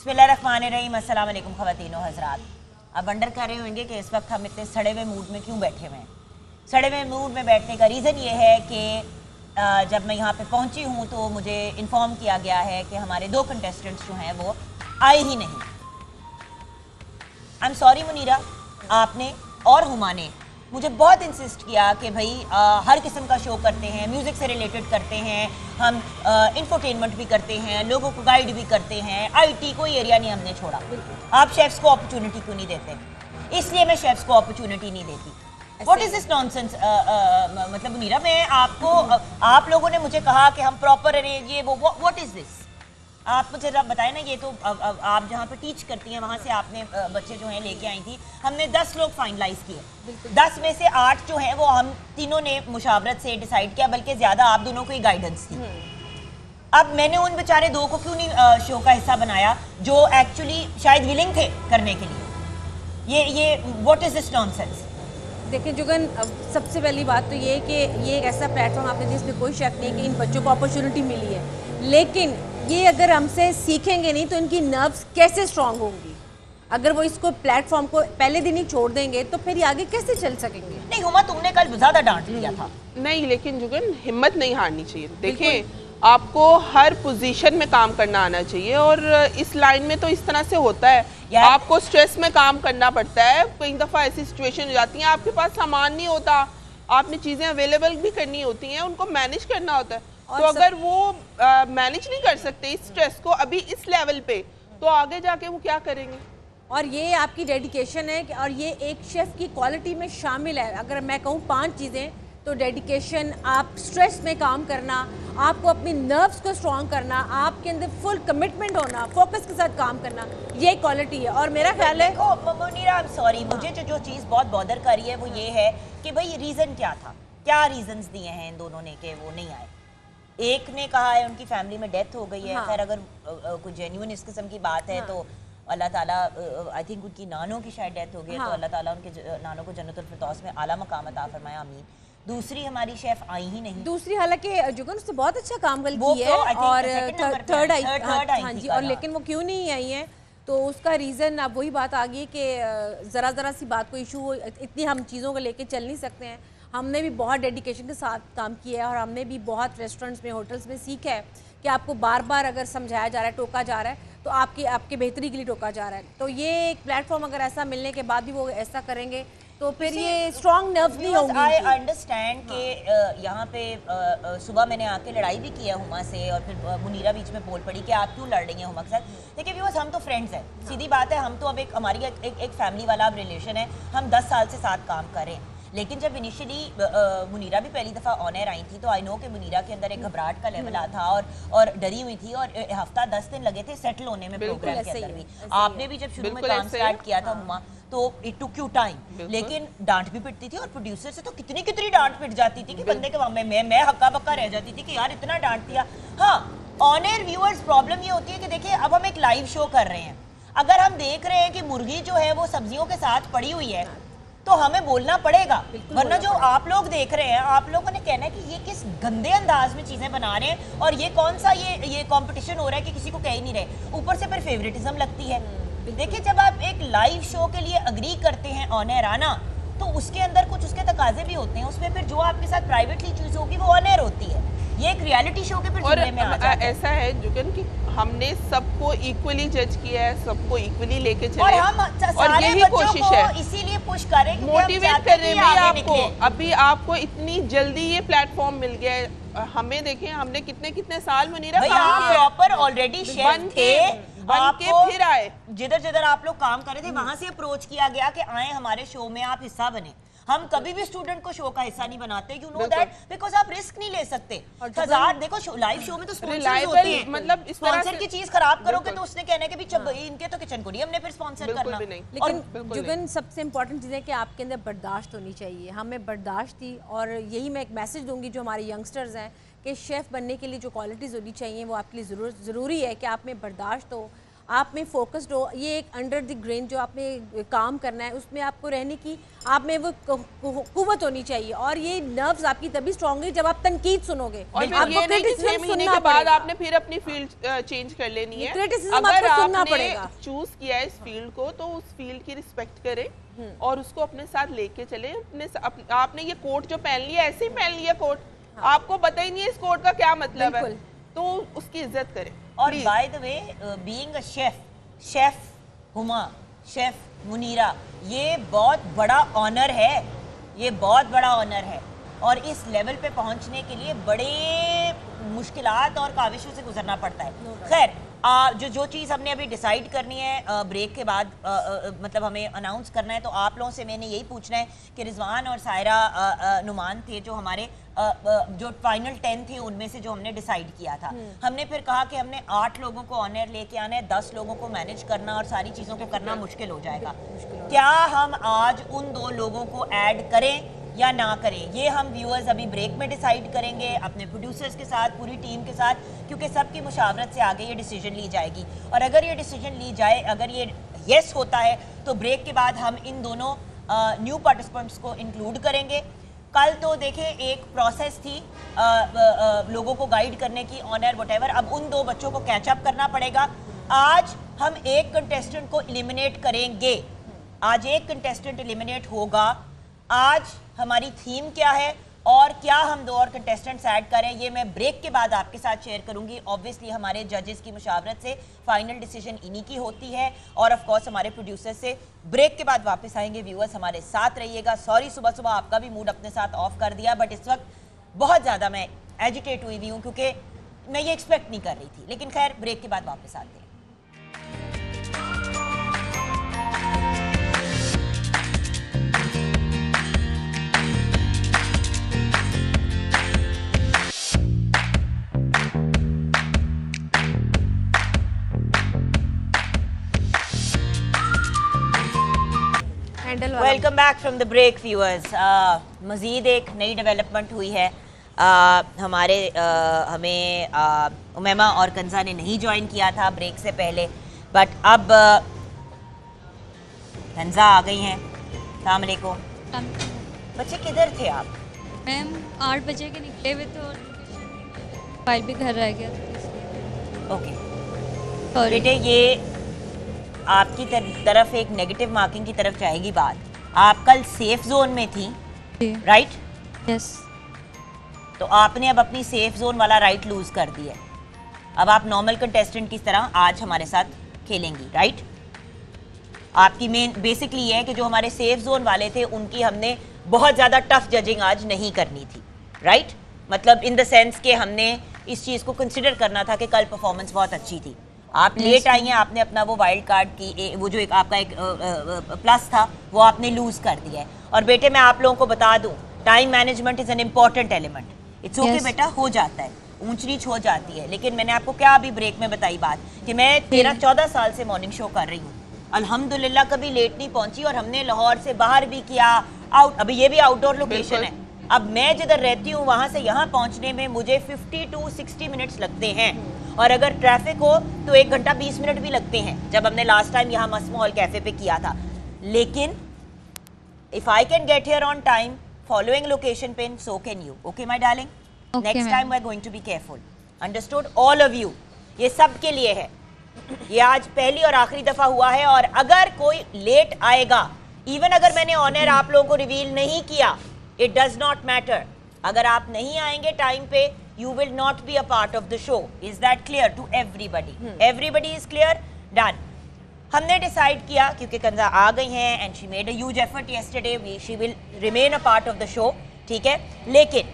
बिस्मिल्लाहिर्रहमानिर्रहीम, अस्सलाम वालेकुम ख़वातीनो हज़रात। अब वंडर कर रहे होंगे कि इस वक्त हम इतने सड़े हुए मूड में क्यों बैठे हुए हैं। सड़े हुए मूड में बैठने का रीज़न ये है कि जब मैं यहाँ पे पहुँची हूँ तो मुझे इन्फॉर्म किया गया है कि हमारे 2 कंटेस्टेंट्स जो हैं वो आए ही नहीं। आई एम सॉरी मुनीरा, आपने और हुमा ने मुझे बहुत इंसिस्ट किया कि भाई हर किस्म का शो करते हैं, म्यूज़िक से रिलेटेड करते हैं, हम इंफोटेनमेंट भी करते हैं, लोगों को गाइड भी करते हैं, आईटी कोई एरिया नहीं हमने छोड़ा। आप शेफ्स को अपॉर्चुनिटी क्यों नहीं देते? इसलिए मैं शेफ्स को अपॉर्चुनिटी नहीं देती। What is this nonsense? मतलब मुनीरा, मैं आपको आप लोगों ने मुझे कहा कि हम प्रॉपर अरेंज ये वो, व्हाट इज दिस? आप मुझे जरा बताएं ना। ये तो आप जहाँ पे टीच करती हैं वहाँ से आपने बच्चे जो हैं लेके आई थी। हमने 10 लोग फाइनलाइज किए, 10 में से 8 जो हैं वो हम तीनों ने मुशावरत से डिसाइड किया, बल्कि ज़्यादा आप दोनों को ही गाइडेंस थी। अब मैंने उन बेचारे 2 को क्यों नहीं शो का हिस्सा बनाया जो एक्चुअली शायद विलिंग थे करने के लिए? ये व्हाट इज दिस नॉनसेंस? देखिए जुगन, सबसे पहली बात तो ये है कि ये एक ऐसा प्लेटफॉर्म आपने जिसमें कोई शक नहीं कि इन बच्चों को अपॉर्चुनिटी मिली है, लेकिन ये अगर हमसे सीखेंगे नहीं तो इनकी नर्व्स कैसे स्ट्रांग होंगी? अगर वो इसको प्लेटफॉर्म को पहले दिन ही छोड़ देंगे तो फिर ये आगे कैसे चल सकेंगे? नहीं हुमा, तुमने कल ज़्यादा डांट लिया था। नहीं, लेकिन जुगन हिम्मत नहीं हारनी चाहिए। देखिए, आपको हर पोजीशन में काम करना आना चाहिए और इस लाइन में तो इस तरह से होता है, आपको स्ट्रेस में काम करना पड़ता है। कई दफ़ा ऐसी सिचुएशन हो जाती है आपके पास सामान नहीं होता, आपने चीज़ें अवेलेबल भी करनी होती हैं, उनको मैनेज करना होता है। तो अगर वो मैनेज नहीं कर सकते इस स्ट्रेस को अभी इस लेवल पे, तो आगे जाके वो क्या करेंगे? और ये आपकी डेडिकेशन है और ये एक शेफ की क्वालिटी में शामिल है। अगर मैं कहूँ 5 चीज़ें, तो डेडिकेशन, आप स्ट्रेस में काम करना, आपको अपनी नर्व्स को स्ट्रॉन्ग करना, आपके अंदर फुल कमिटमेंट होना, फोकस के साथ काम करना, ये क्वालिटी है। और मेरा ख्याल है मुनीरा, आई एम सॉरी, मुझे जो चीज़ बहुत बॉदर कर रही है वो ये है कि भाई रीज़न क्या था, क्या रीजंस दिए हैं इन दोनों ने कि वो नहीं आए? एक ने कहा है उनकी फैमिली में डेथ हो गई है। खैर अगर कोई जेन्युइन इस किस्म की बात है तो अल्लाह ताला, आई थिंक उनकी नानों की शायद डेथ हो गई है, तो अल्लाह ताला उनके नानों को जन्नतुल फिरदौस में आला मकाम अता फरमाए, आमीन। दूसरी हमारी शेफ आई ही नहीं। दूसरी हालांकि जुगन उसने बहुत अच्छा काम किया है और थर्ड आई, हाँ जी, और लेकिन वो क्यों नहीं आई है तो उसका रीज़न अब वही बात आ गई कि ज़रा सी बात को इशू हो, इतनी हम चीज़ों को लेके चल नहीं सकते हैं। हमने भी बहुत डेडिकेशन के साथ काम किया है और हमने भी बहुत रेस्टोरेंट्स में, होटल्स में सीखा है कि आपको बार बार अगर समझाया जा रहा है, टोका जा रहा है, तो आपके बेहतरी के लिए टोका जा रहा है। तो ये एक प्लेटफॉर्म अगर ऐसा मिलने के बाद भी वो ऐसा करेंगे तो फिर ये स्ट्रॉन्ग नर्व्स नहीं होंगी। आई अंडरस्टैंड कि यहाँ पे सुबह मैंने आके लड़ाई भी किया हुमा से और फिर मुनीरा बीच में बोल पड़ी कि आप क्यों लड़ रही हैं हुमा के साथ। देखिए व्यूअर्स, हम तो फ्रेंड्स हैं, सीधी बात है। हम तो अब हमारी एक फैमिली वाला रिलेशन है, हम 10 साल से साथ काम कर रहे हैं। लेकिन जब इनिशियली मुनीरा भी पहली दफ़ा ऑन एयर आई थी तो आई नो कि मुनीरा के अंदर एक घबराहट का लेवल था और डरी हुई थी और हफ्ता 10 दिन लगे थे सेटल होने में प्रोग्राम के अंदर भी। आपने भी जब शुरू में काम स्टार्ट किया था हुमा तो इट टुक यू टाइम, लेकिन डांट भी पिटती थी और प्रोड्यूसर से तो कितनी डांट पिट जाती थी कि बंदे के मैं हक्का बक्का रह जाती थी कि यार इतना डांट दिया। हाँ, ऑन एयर व्यूअर्स प्रॉब्लम ये होती है कि देखिए अब हम एक लाइव शो कर रहे हैं, अगर हम देख रहे हैं कि मुर्गी जो है वो सब्जियों के साथ पड़ी हुई है तो हमें बोलना पड़ेगा, वरना जो आप लोग देख रहे हैं आप लोगों ने कहना है कि ये किस गंदे अंदाज में चीजें बना रहे हैं और ये कौन सा ये कंपटीशन हो रहा है कि किसी को कह ही नहीं रहे। ऊपर से फिर फेवरेटिज्म लगती है। देखिए जब आप एक लाइव शो के लिए अग्री करते हैं ऑन एयर आना तो उसके अंदर कुछ उसके तकाजे भी होते हैं, उसमें फिर जो आपके साथ प्राइवेटली चीज होगी वो ऑन एयर होती है। ये एक रियलिटी शो के फिर जुमले में आ जाता है। ऐसा है जुगन कि हमने सबको इक्वली जज किया है, सबको इक्वली लेके चले और हम और यही कोशिश है, इसीलिए पुश करें कि मोटिवेट करने में आपको। अभी आपको इतनी जल्दी ये प्लेटफॉर्म मिल गया है, हमें देखें हमने कितने साल मुनीरा प्रॉपर ऑलरेडी शेफ थे, बन के फिर आए। जिधर आप लोग काम कर रहे थे वहां से अप्रोच किया गया कि आए हमारे शो में, आप हिस्सा बने। हम कभी भी स्टूडेंट को शो का हिस्सा नहीं बनाते, यू नो दैट, बिकॉज आप रिस्क नहीं ले सकते। देखो लाइव शो में तो स्पॉन्सर्स होते हैं, मतलब स्पॉन्सर की चीज खराब करोगे तो उसने कहना है कि इनके तो किचन को नहीं हमने फिर स्पॉन्सर करना। लेकिन जुगन सबसे इंपॉर्टेंट चीज़ है कि आपके अंदर बर्दाश्त होनी चाहिए। हमें बर्दाश्त थी और यही मैं एक मैसेज दूंगी जो हमारे यंगस्टर्स हैं कि शेफ़ बनने के लिए जो क्वालिटीज़ होनी चाहिए वो आपके लिए ज़रूरी है कि आप में बर्दाश्त हो, आप में फोकस्ड हो, ये एक अंडर द ग्रेन जो आपने काम करना है उसमें आपको रहने की आप में वो कुव्वत होनी चाहिए, और ये नर्व्स आपकी तभी स्ट्रॉन्ग है जब आप तनकीद सुनोगे। और फिर ये नहीं कि 6 महीने के बाद आपने फिर अपनी फील्ड चेंज कर लेनी है। अगर आपने चूज किया है इस फील्ड को तो उस फील्ड की रिस्पेक्ट करें और उसको अपने साथ लेके चले। आपने ये कोट जो पहन लिया ऐसे ही पहन लिया कोट, आपको पता ही नहीं है इस कोट का क्या मतलब है, तो उसकी इज्जत करें। और bye the way being a chef Huma, chef Munira, ये बहुत बड़ा ऑनर है, ये बहुत बड़ा ऑनर है, और इस लेवल पे पहुंचने के लिए बड़े मुश्किलात और काविशों से गुजरना पड़ता है। खैर जो चीज़ हमने अभी डिसाइड करनी है ब्रेक के बाद, मतलब हमें अनाउंस करना है, तो आप लोगों से मैंने यही पूछना है कि रिजवान और सायरा नुमान थे जो हमारे जो फाइनल 10 थे उनमें से जो हमने डिसाइड किया था। हमने फिर कहा कि हमने 8 लोगों को ऑनर लेके आना है, 10 लोगों को मैनेज करना और सारी चीज़ों को करना मुश्किल हो जाएगा। क्या हम आज उन 2 लोगों को ऐड करें या ना करें, ये हम व्यूअर्स अभी ब्रेक में डिसाइड करेंगे अपने प्रोड्यूसर्स के साथ, पूरी टीम के साथ, क्योंकि सबकी मुशावरत से आगे ये डिसीजन ली जाएगी। और अगर ये डिसीजन ली जाए, अगर ये येस होता है, तो ब्रेक के बाद हम इन दोनों न्यू पार्टिसिपेंट्स को इंक्लूड करेंगे। कल तो देखें एक प्रोसेस थी लोगों को गाइड करने की, ऑनर वटेवर, अब उन 2 बच्चों को कैचअप करना पड़ेगा। आज हम एक कंटेस्टेंट को एलिमिनेट करेंगे, आज एक कंटेस्टेंट एलिमिनेट होगा। आज हमारी थीम क्या है और क्या हम 2 और कंटेस्टेंट्स ऐड करें, ये मैं ब्रेक के बाद आपके साथ शेयर करूंगी। ऑब्वियसली हमारे जजेस की मुशावरत से फाइनल डिसीजन इन्हीं की होती है, और ऑफ कोर्स हमारे प्रोड्यूसर से। ब्रेक के बाद वापस आएंगे, व्यूअर्स हमारे साथ रहिएगा। सॉरी सुबह सुबह आपका भी मूड अपने साथ ऑफ कर दिया, बट इस वक्त बहुत ज़्यादा मैं एजिटेट हुई हुई हूँ क्योंकि मैं ये एक्सपेक्ट नहीं कर रही थी। लेकिन खैर ब्रेक के बाद वापस आते हैं। Welcome back from the break viewers. मज़ीद एक नई डेवलपमेंट हुई है। हमें उमैमा और कंजा ने नहीं ज्वाइन किया था ब्रेक से पहले, बट अब कंजा आ गई हैं। अस्सलाम वालेकुम। बच्चे किधर थे आप? मैम 8 बजे के निकले हुए थे और फाइल भी घर रह गया था। ओके बेटे, ये आपकी तरफ एक नेगेटिव मार्किंग की तरफ जाएगी बात। आप कल सेफ जोन में थी, राइट? यस। तो आपने अब अपनी सेफ जोन वाला राइट लूज कर दिया। अब आप नॉर्मल कंटेस्टेंट की तरह आज हमारे साथ खेलेंगी, राइट? आपकी मेन बेसिकली ये है कि जो हमारे सेफ जोन वाले थे उनकी हमने बहुत ज़्यादा टफ जजिंग आज नहीं करनी थी, राइट? मतलब इन द सेंस कि हमने इस चीज़ को कंसिडर करना था कि कल परफॉर्मेंस बहुत अच्छी थी। आप लेट आई हैं, आपने अपना वो वाइल्ड कार्ड की वो जो एक आपका एक प्लस था वो आपने लूज कर दिया है। और बेटे मैं आप लोगों को बता दूं, time management is an important element. It's okay बेटा, हो जाता है, ऊंच नीच हो जाती है। लेकिन मैंने आपको क्या अभी ब्रेक में बताई बात कि मैं 13-14 साल से मॉर्निंग शो कर रही हूँ, अल्हम्दुलिल्लाह कभी लेट नहीं पहुंची, और हमने लाहौर से बाहर भी किया, आउट, अभी ये भी आउटडोर लोकेशन है। अब मैं जिधर रहती हूँ वहां से यहाँ पहुंचने में मुझे 50 to 60 मिनट्स लगते हैं, और अगर ट्रैफिक हो तो 1 घंटा 20 मिनट भी लगते हैं, जब हमने लास्ट टाइम यहाँ मस्मॉल कैफे पे किया था। लेकिन if I can get here on time following location pin, so can you. Okay my darling, next time we are going to be careful, understood? All of you, ये सब के लिए है। ये आज पहली और आखिरी दफा हुआ है, और अगर कोई लेट आएगा, इवन अगर मैंने ऑनर आप लोगों को रिवील नहीं किया, इट डज नॉट मैटर। अगर आप नहीं आएंगे टाइम पे, you will not be a part of the show. Is that clear to everybody? Everybody is clear? Done. हमने डिसाइड किया क्योंकि कंजा आ गई हैं and she made a huge effort yesterday. She will remain a part of the show. ठीक है, लेकिन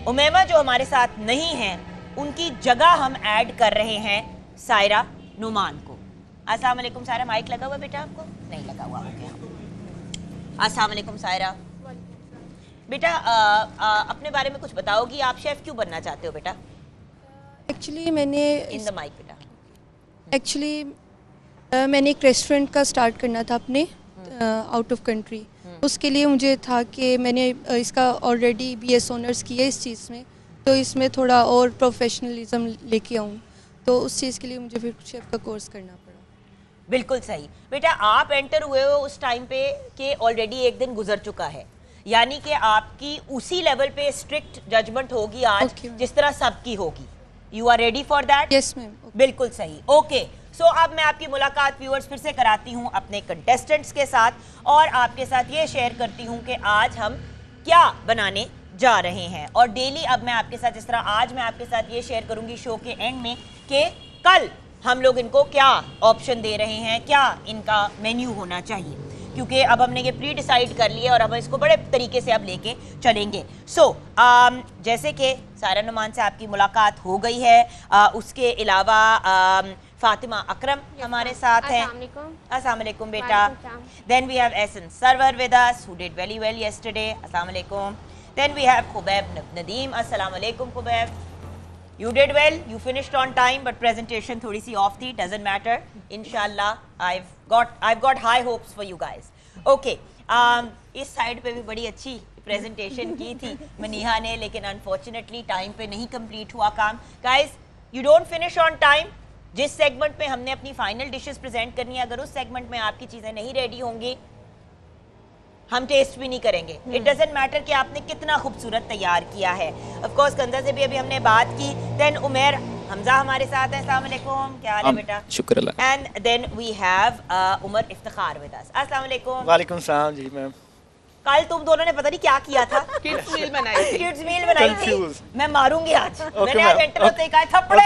उमैमा जो हमारे साथ नहीं हैं, उनकी जगह हम ऐड कर रहे हैं सायरा नुमान को। अस्सलाम वालेकुम सायरा, माइक लगा हुआ बेटा आपको? नहीं लगा हुआ, ओके। अस्सलाम वालेकुम सायरा। बेटा अपने बारे में कुछ बताओगी, आप शेफ क्यों बनना चाहते हो बेटा? एक्चुअली मैंने इन द माइक बेटा। एक्चुअली मैंने एक रेस्टोरेंट का स्टार्ट करना था अपने आउट ऑफ कंट्री। उसके लिए मुझे था कि मैंने इसका ऑलरेडी BS ऑनर्स किया इस चीज़ में, तो इसमें थोड़ा और प्रोफेशनलिज्म लेके आऊँ, तो उस चीज़ के लिए मुझे फिर शेफ़ का कोर्स करना पड़ा। बिल्कुल सही बेटा, आप एंटर हुए हो उस टाइम पे कि ऑलरेडी एक दिन गुजर चुका है, यानी कि आपकी उसी लेवल पे स्ट्रिक्ट जजमेंट होगी आज जिस तरह सबकी होगी। You are ready for that? Yes ma'am. बिल्कुल सही। ओके, सो अब मैं आपकी मुलाकात व्यूअर्स फिर से कराती हूँ अपने कंटेस्टेंट्स के साथ, और आपके साथ ये शेयर करती हूँ कि आज हम क्या बनाने जा रहे हैं। और डेली अब मैं आपके साथ, जिस तरह आज मैं आपके साथ ये शेयर करूंगी शो के एंड में कि कल हम लोग इनको क्या ऑप्शन दे रहे हैं, क्या इनका मेन्यू होना चाहिए, क्योंकि अब हमने ये प्री डिसाइड कर लिया और अब इसको बड़े तरीके से अब लेके चलेंगे। सो जैसे कि सारा नुमान से आपकी मुलाकात हो गई है, उसके अलावा फातिमा अकरम हमारे साथ हैं। अस्सलाम वालेकुम बेटा। Then we have Ehsan Sarwar with us who did very well yesterday. अस्सलाम वालेकुम। Then we have Khubaib Nadeem. अस्सलाम वालेकुम Khubaib. You did well, you finished on time, but presentation थोड़ी सी off थी, doesn't matter. इंशाल्लाह I've got high hopes for you guys. Okay, इस side पे भी बड़ी अच्छी प्रेजेंटेशन की थी मनीहा ने, लेकिन अनफॉर्चुनेटली टाइम पे नहीं कंप्लीट हुआ काम। Guys, you don't finish on time. जिस सेगमेंट में हमने अपनी फाइनल डिशेस प्रेजेंट करनी है, अगर उस सेगमेंट में आपकी चीजें नहीं रेडी होंगी, हम टेस्ट भी नहीं करेंगे। इट डजंट मैटर कि आपने कितना खूबसूरत तैयार किया है। ऑफ कोर्स कंजा से भी अभी हमने बात की। देन उमेर हमजा हमारे साथ हैं। अस्सलाम वालेकुम, क्या हाल है बेटा? शुक्र अल्लाह। And then we have Umar Iftikhar with us. अस्सलाम वालेकुम। वालेकुम सलाम जी मैम। कल तुम दोनों ने पता नहीं क्या किया था, किड्स मील बनाई थी। किड्स मील बनाई थी। Confused. मैं मारूंगी आज। मैंने आज मैम। एंटर होते ही कहा थप्पड़े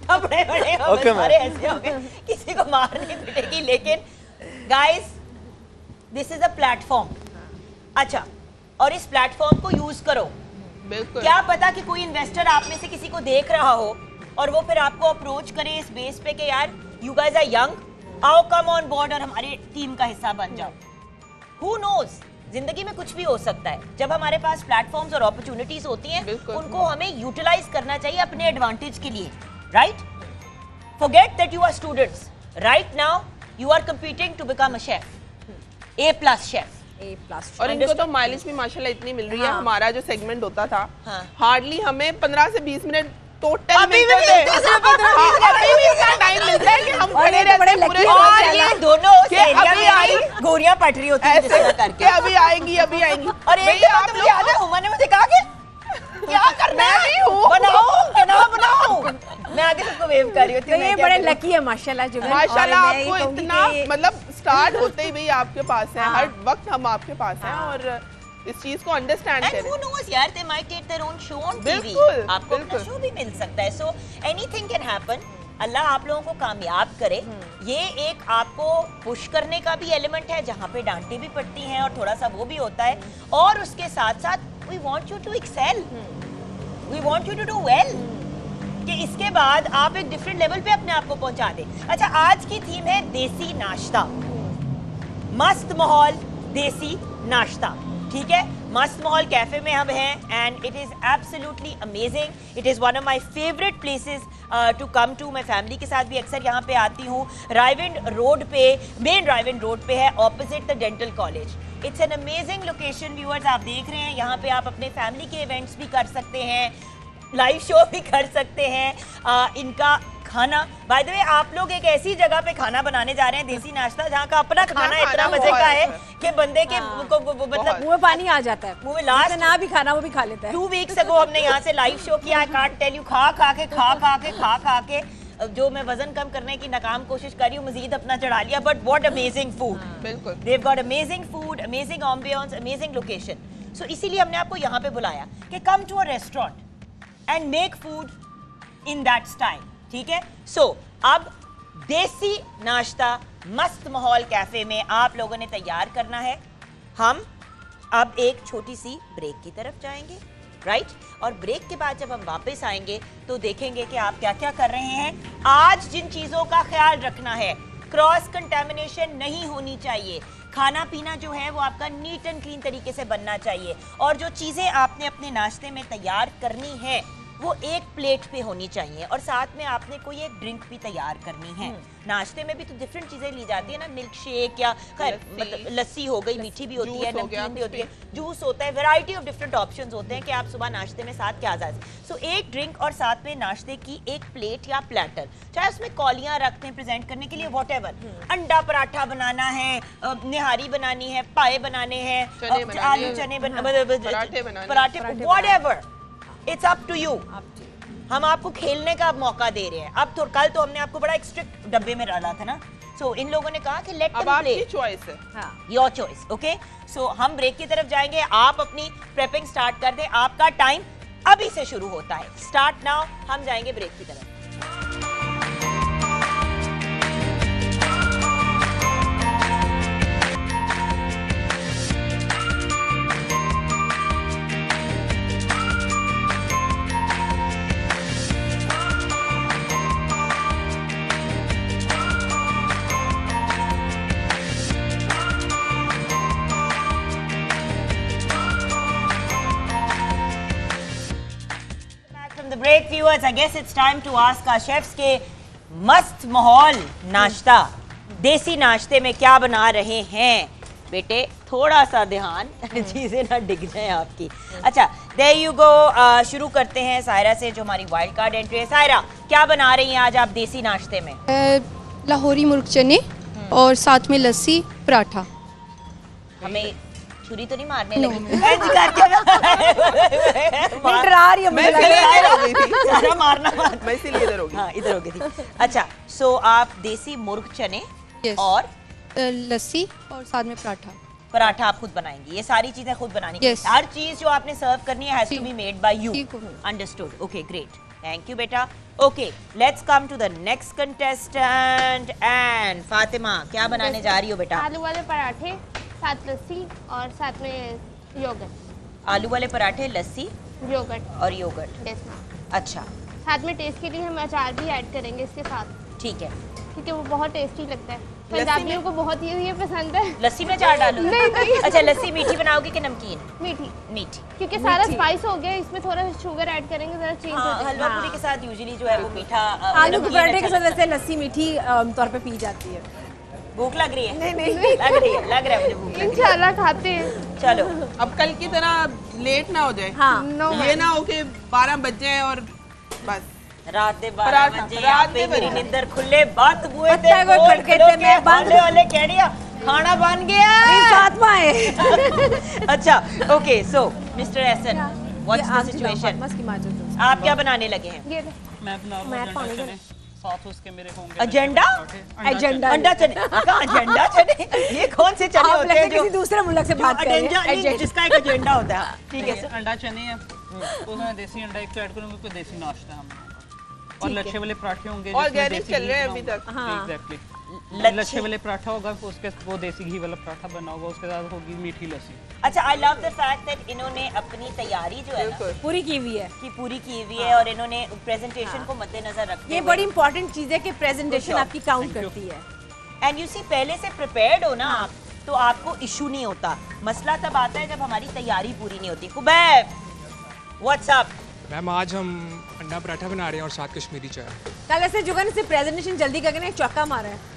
थप्पड़े बड़े हो गए, मैम। सारे ऐसे हो गए, किसी को मार नहीं पिटेगी। लेकिन guys, this is a platform. अच्छा, और इस प्लेटफॉर्म को यूज करो। बिल्कुल। क्या पता कि कोई इन्वेस्टर आप में से किसी को देख रहा हो और वो फिर आपको अप्रोच करे इस बेस पे कि यार यू गाइस आर यंग, आओ कम ऑन बोर्ड और हमारी टीम का हिस्सा बन जाओ। हु नोज, जिंदगी में कुछ भी हो सकता है। जब हमारे पास प्लेटफॉर्म्स और अपॉर्चुनिटीज होती हैं, उनको हमें यूटिलाइज करना चाहिए अपने एडवांटेज के लिए, right? Forget that you are students, right now you are competing to become a chef, A+ chef. और इनको तो माइलेज भी माशाल्लाह इतनी मिल रही है। हाँ। हमारा जो सेगमेंट होता था, हाँ। हार्डली हमें 15 से 20 मिनट टोटल अभी भी मिलते थे। मिलते थे, 15-20 हाँ, अभी भी इतना टाइम मिलता है कि हम और खड़े ये तो बड़े रहते हैं पूरे lucky हैं दिन। और ये दोनों कि एरिया अभी में आई गोरियां पट रही होती हैं जिस तरह ऐसे करके। कि अभी आएंगी अभी आएंगी। और एक भैया, बात आप तो मुझे लोग याद है, हुमा ने मुझे कहा कि क्या करना मैं है? भी हूँ। बनाओ बनाओ बनाओ। मैं आगे सबको वेव कर रही होती तो हूँ। ये मैं क्या बड़े करूँ? लकी है माशाल्लाह जुगन। माशाल्लाह और मैं ये आपको कहूंगी इतना कि मतलब स्टार्ट होते ही भाई आपके पास है। हाँ। हर वक्त हम आपके पास हैं और इस चीज को अंडरस्टैंड And करें। who knows यार, they might get their own show on TV. बिल्कुल, आपको अपना बिल्कुल। शो भी मिल सकता है। So anything can happen. अल्लाह आप लोगों को कामयाब करे। ये एक आपको पुश करने का भी एलिमेंट है, जहाँ पे डांटें भी पड़ती हैं और थोड़ा सा वो भी होता है। और उसके साथ साथ we want you to excel. We want you to do well. कि इसके बाद आप एक डिफरेंट लेवल पे अपने आप को पहुंचा दें। अच्छा, आज की थीम है देसी नाश्ता। मस्त माहौल देसी नाश्ता, ठीक है? मस्त माहौल कैफे में हम हैं and it is absolutely amazing. It is one of my favourite places to come to. मैं फैमिली के साथ भी अक्सर यहाँ पे आती हूँ। रायविंड रोड पे, मेन रायविंड रोड पे है, opposite the dental college. It's an amazing location. Viewers आप देख रहे हैं, यहाँ पे आप अपने फैमिली के इवेंट्स भी कर सकते हैं, लाइव शो भी कर सकते हैं। इनका खाना, बाय द वे, आप लोग एक ऐसी जगह पे खाना बनाने जा रहे हैं, देसी नाश्ता, जहाँ का अपना खाना इतना मजे का है कि बंदे के मतलब मुंह में पानी आ जाता है। मुंह में लास्ट ना भी खाना वो भी खा लेता है। 2 वीक्स अगो हमने यहाँ से लाइव शो किया। आई कांट टेल यू, खा खा के जो मैं वजन कम करने की नाकाम कोशिश कर रही हूँ, मजीद अपना चढ़ा लिया। बट व्हाट अमेजिंग फूड, बिल्कुल। They've got amazing food, amazing ambience, amazing location. So इसीलिए हमने आपको यहाँ पे बुलाया कि come to a restaurant and make food in that style, ठीक है? So अब देसी नाश्ता मस्त माहौल कैफे में आप लोगों ने तैयार करना है। हम अब एक छोटी सी ब्रेक की तरफ जाएंगे, राइट? और ब्रेक के बाद जब हम वापस आएंगे तो देखेंगे कि आप क्या क्या कर रहे हैं। आज जिन चीज़ों का ख्याल रखना है, क्रॉस कंटेमिनेशन नहीं होनी चाहिए। खाना पीना जो है वो आपका नीट एंड क्लीन तरीके से बनना चाहिए। और जो चीज़ें आपने अपने नाश्ते में तैयार करनी है वो एक प्लेट पे होनी चाहिए और साथ में आपने कोई एक ड्रिंक भी तैयार करनी है। नाश्ते में भी तो डिफरेंट चीजें ली जाती है ना, मिल्क शेक या खैर मतलब लस्सी हो गई, मीठी भी होती है, नमकीन भी होती है, जूस होता है, वैरायटी ऑफ डिफरेंट ऑप्शंस होते हैं कि आप सुबह नाश्ते में साथ क्या जा सकते। सो एक ड्रिंक और साथ में नाश्ते की एक प्लेट या प्लेटर, चाहे उसमें कौलियां रखते हैं प्रेजेंट करने के लिए, वॉटेवर, अंडा पराठा बनाना है, निहारी बनानी है, पाए बनाने हैं, आलू चने पराठे, whatever, it's up to you. हम आपको खेलने का मौका दे रहे हैं। अब तो कल तो हमने आपको बड़ा एक स्ट्रिक्ट डब्बे में डाला था ना, सो इन लोगों ने कहा कि लेट देम प्ले, आपकी चॉइस है, योर चॉइस, ओके। सो हम ब्रेक की तरफ जाएंगे, आप अपनी प्रेपिंग स्टार्ट कर दें, आपका टाइम अभी से शुरू होता है, स्टार्ट नाउ। हम जाएंगे ब्रेक की तरफ। Break viewers, I guess it's time to ask our chefs के मस्त माहौल नाश्ता, देसी नाश्ते में क्या बना रहे हैं बेटे, थोड़ा सा ध्यान चीजें ना डिग जाए आपकी। अच्छा, देयर यू गो, शुरू करते हैं सायरा से जो हमारी वाइल्ड कार्ड एंट्री है। सायरा, क्या बना रही हैं आज आप देसी नाश्ते में? लाहौरी मुर्ग चने और साथ में लस्सी पराठा। हमें छुरी तो नहीं मारने No, लगी? ऐसे करके डरा रही है मुझे लग रहा है। सारा मारना मत। मैं इसीलिए इधर होगी। हाँ, इधर हो गई थी। अच्छा, सो आप देसी मुर्ग चने Yes. और लस्सी और साथ में पराठा। पराठा आप खुद बनाएंगी, ये सारी चीजें खुद बनानी। Yes. हर चीज जो आपने सर्व करनी है has to be made by you. ठीक हो। Understood, okay, great, thank you बेटा। Okay, let's come to the next contestant and Fatima, क्या बनाने जा रही हो बेटा? आलू वाले पराठे, साथ लस्सी और साथ में योगर्ट। आलू वाले पराठे, लस्सी योगर्ट और योगर्ट। Yes ma'am. अच्छा, साथ में टेस्ट के लिए हम अचार भी ऐड करेंगे इसके साथ, ठीक है। क्योंकि वो बहुत टेस्टी लगता है। पंजाबियों को बहुत ये पसंद है। लस्सी में अचार डालोगे? नहीं। अच्छा, लस्सी मीठी बनाओगे कि नमकीन? मीठी, मीठी। क्योंकि सारा स्पाइस हो गया, इसमें थोड़ा शुगर ऐड करेंगे, जरा चेंज हो हाँ, जाएगा। हलवा पूरी के साथ यूजुअली जो है वो मीठा आलू के नमकीन पराठे के अच्छा साथ लगता है। वैसे लस्सी मीठी तौर पे पी जाती है। भूख लग रही है? नहीं लग रही है, लग रहा है मुझे भूख लग रही इंशाल्लाह खाते हैं। है। चलो, अब कल की तरह लेट ना हो जाए। हाँ, नो ये ना हो कि 12 बज जाए और बस। रात दे 12 पराठा, बजे रात यहाँ पे दे मेरी 12 निंदर खुले बंद हुए थे, पत्ता को गोल खटखटे खिलो के में बंद। भाले वाले कह रही है, खाना बन गया। फातिमा है। अच्छा, okay, so mister Ehsan, what's the Fatima situation? की माँ जो जो। आप क्या बनाने लगे हैं? ये ले। मैं बना रहा हूँ अंडा चने, साथ उसके मेरे होंगे एजेंडा? एजेंडा अंडा चने? कहाँ एजेंडा चने? ये कौन से चने आप होते लगता हैं है किसी दूसरे मुल्क से बात कर रहे एजेंडा हैं। नहीं, जिसका एक एजेंडा होता है? ठीक है, अंडा चने है, उसमें देसी अंडा एक तो ऐड करूँगा, कोई देसी नाश्ता है हम, और लच्छे वाले पराठे होंगे और जिसमें गैरिक देसी चल घी रहे हैं बना अभी होगा। तक। हाँ। एग्जैक्टली, लच्छे। लच्छे वाले पराठा होगा, उसके वो देसी घी वाला पराठा बना होगा, उसके साथ होगी मीठी लस्सी। अच्छा, I love the fact that इन्होंने अपनी तैयारी जो है ना बिल्कुल। पूरी की हुई है। की पूरी की हुई है और इन्होंने प्रेजेंटेशन को मद्देनजर रखते ये हुए बड़ी इंपॉर्टेंट चीज है कि प्रेजेंटेशन Good job. आपकी काउंट करती है। एंड यू सी, पहले से प्रिपेयर्ड हो ना आप, तो आपको इशू नहीं होता। मसला तब आता है जब हमारी तैयारी पूरी नहीं होती। कुबैब, व्हाट्स अप? मैम आज हम अंडा पराठा बना रहे हैं और साथ कश्मीरी चाय। कल ऐसे जुगन से प्रेजेंटेशन जल्दी करके ना एक चौका मारा है।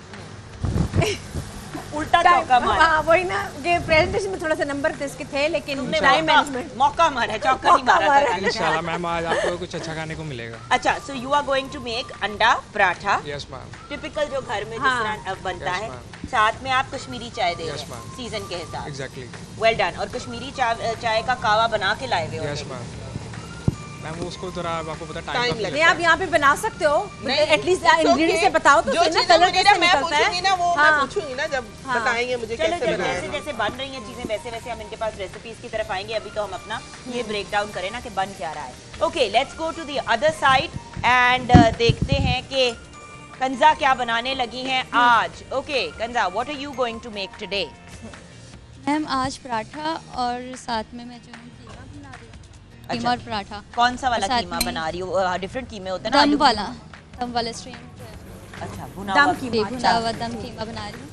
उल्टा चौका मारा। हाँ, वही ना कि प्रेजेंटेशन में थोड़ा सा नंबर इसके थे, लेकिन तुमने टाइम मैनेजमेंट। मौका मारा है, चौका नहीं मारा था। इंशाल्लाह मैम आज आपको कुछ अच्छा खाने को मिलेगा। अच्छा, so you are going to make anda paratha, yes ma'am. Typical जो घर में जिस हाँ। तरह बनता Yes, है। ma'am. साथ में आप कश्मीरी चाय दे रहे Yes, हैं ma'am. सीजन के हिसाब से। एग्जैक्टली। Well done. और कश्मीरी चाय का कावा बना के लाए हुए हो। Yes ma'am. मैम वो उसको थोड़ा आपको पता Time टाइम लगेगा। नहीं, आप यहाँ पे बना सकते हो, नहीं, एटलीस्ट it's इंग्रेडिएंट okay. से बताओ तो जो सही ना, चीज़ें कलर मुझे कैसे ना मैं निकलता पूछूंगी ना, वो है। मैं हाँ, पूछूंगी ना जब हाँ। बताएंगे मुझे चलो कैसे चलो, बनाना जैसे है। जैसे बन रही हैं चीजें वैसे वैसे हम इनके पास रेसिपीज की तरफ आएंगे। अभी तो हम अपना ये ब्रेक डाउन करें ना कि बन क्या रहा है। Okay, let's go to the other side and देखते हैं कि कंजा क्या बनाने लगी हैं आज। Okay Kanja, what are you going to make today? Ma'am आज पराठा और साथ में मैं जो हूँ कीमा बना रही हूँ, कीमा और पराठा। कौन सा वाला और साथ कीमा में बना रही हो? डिफरेंट कीमे होते हैं ना, दम आलू वाला, दम वाला स्ट्रीम अच्छा, भुना दम हुआ कीमा। जी भुना हुआ दम कीमा बना रही हूँ,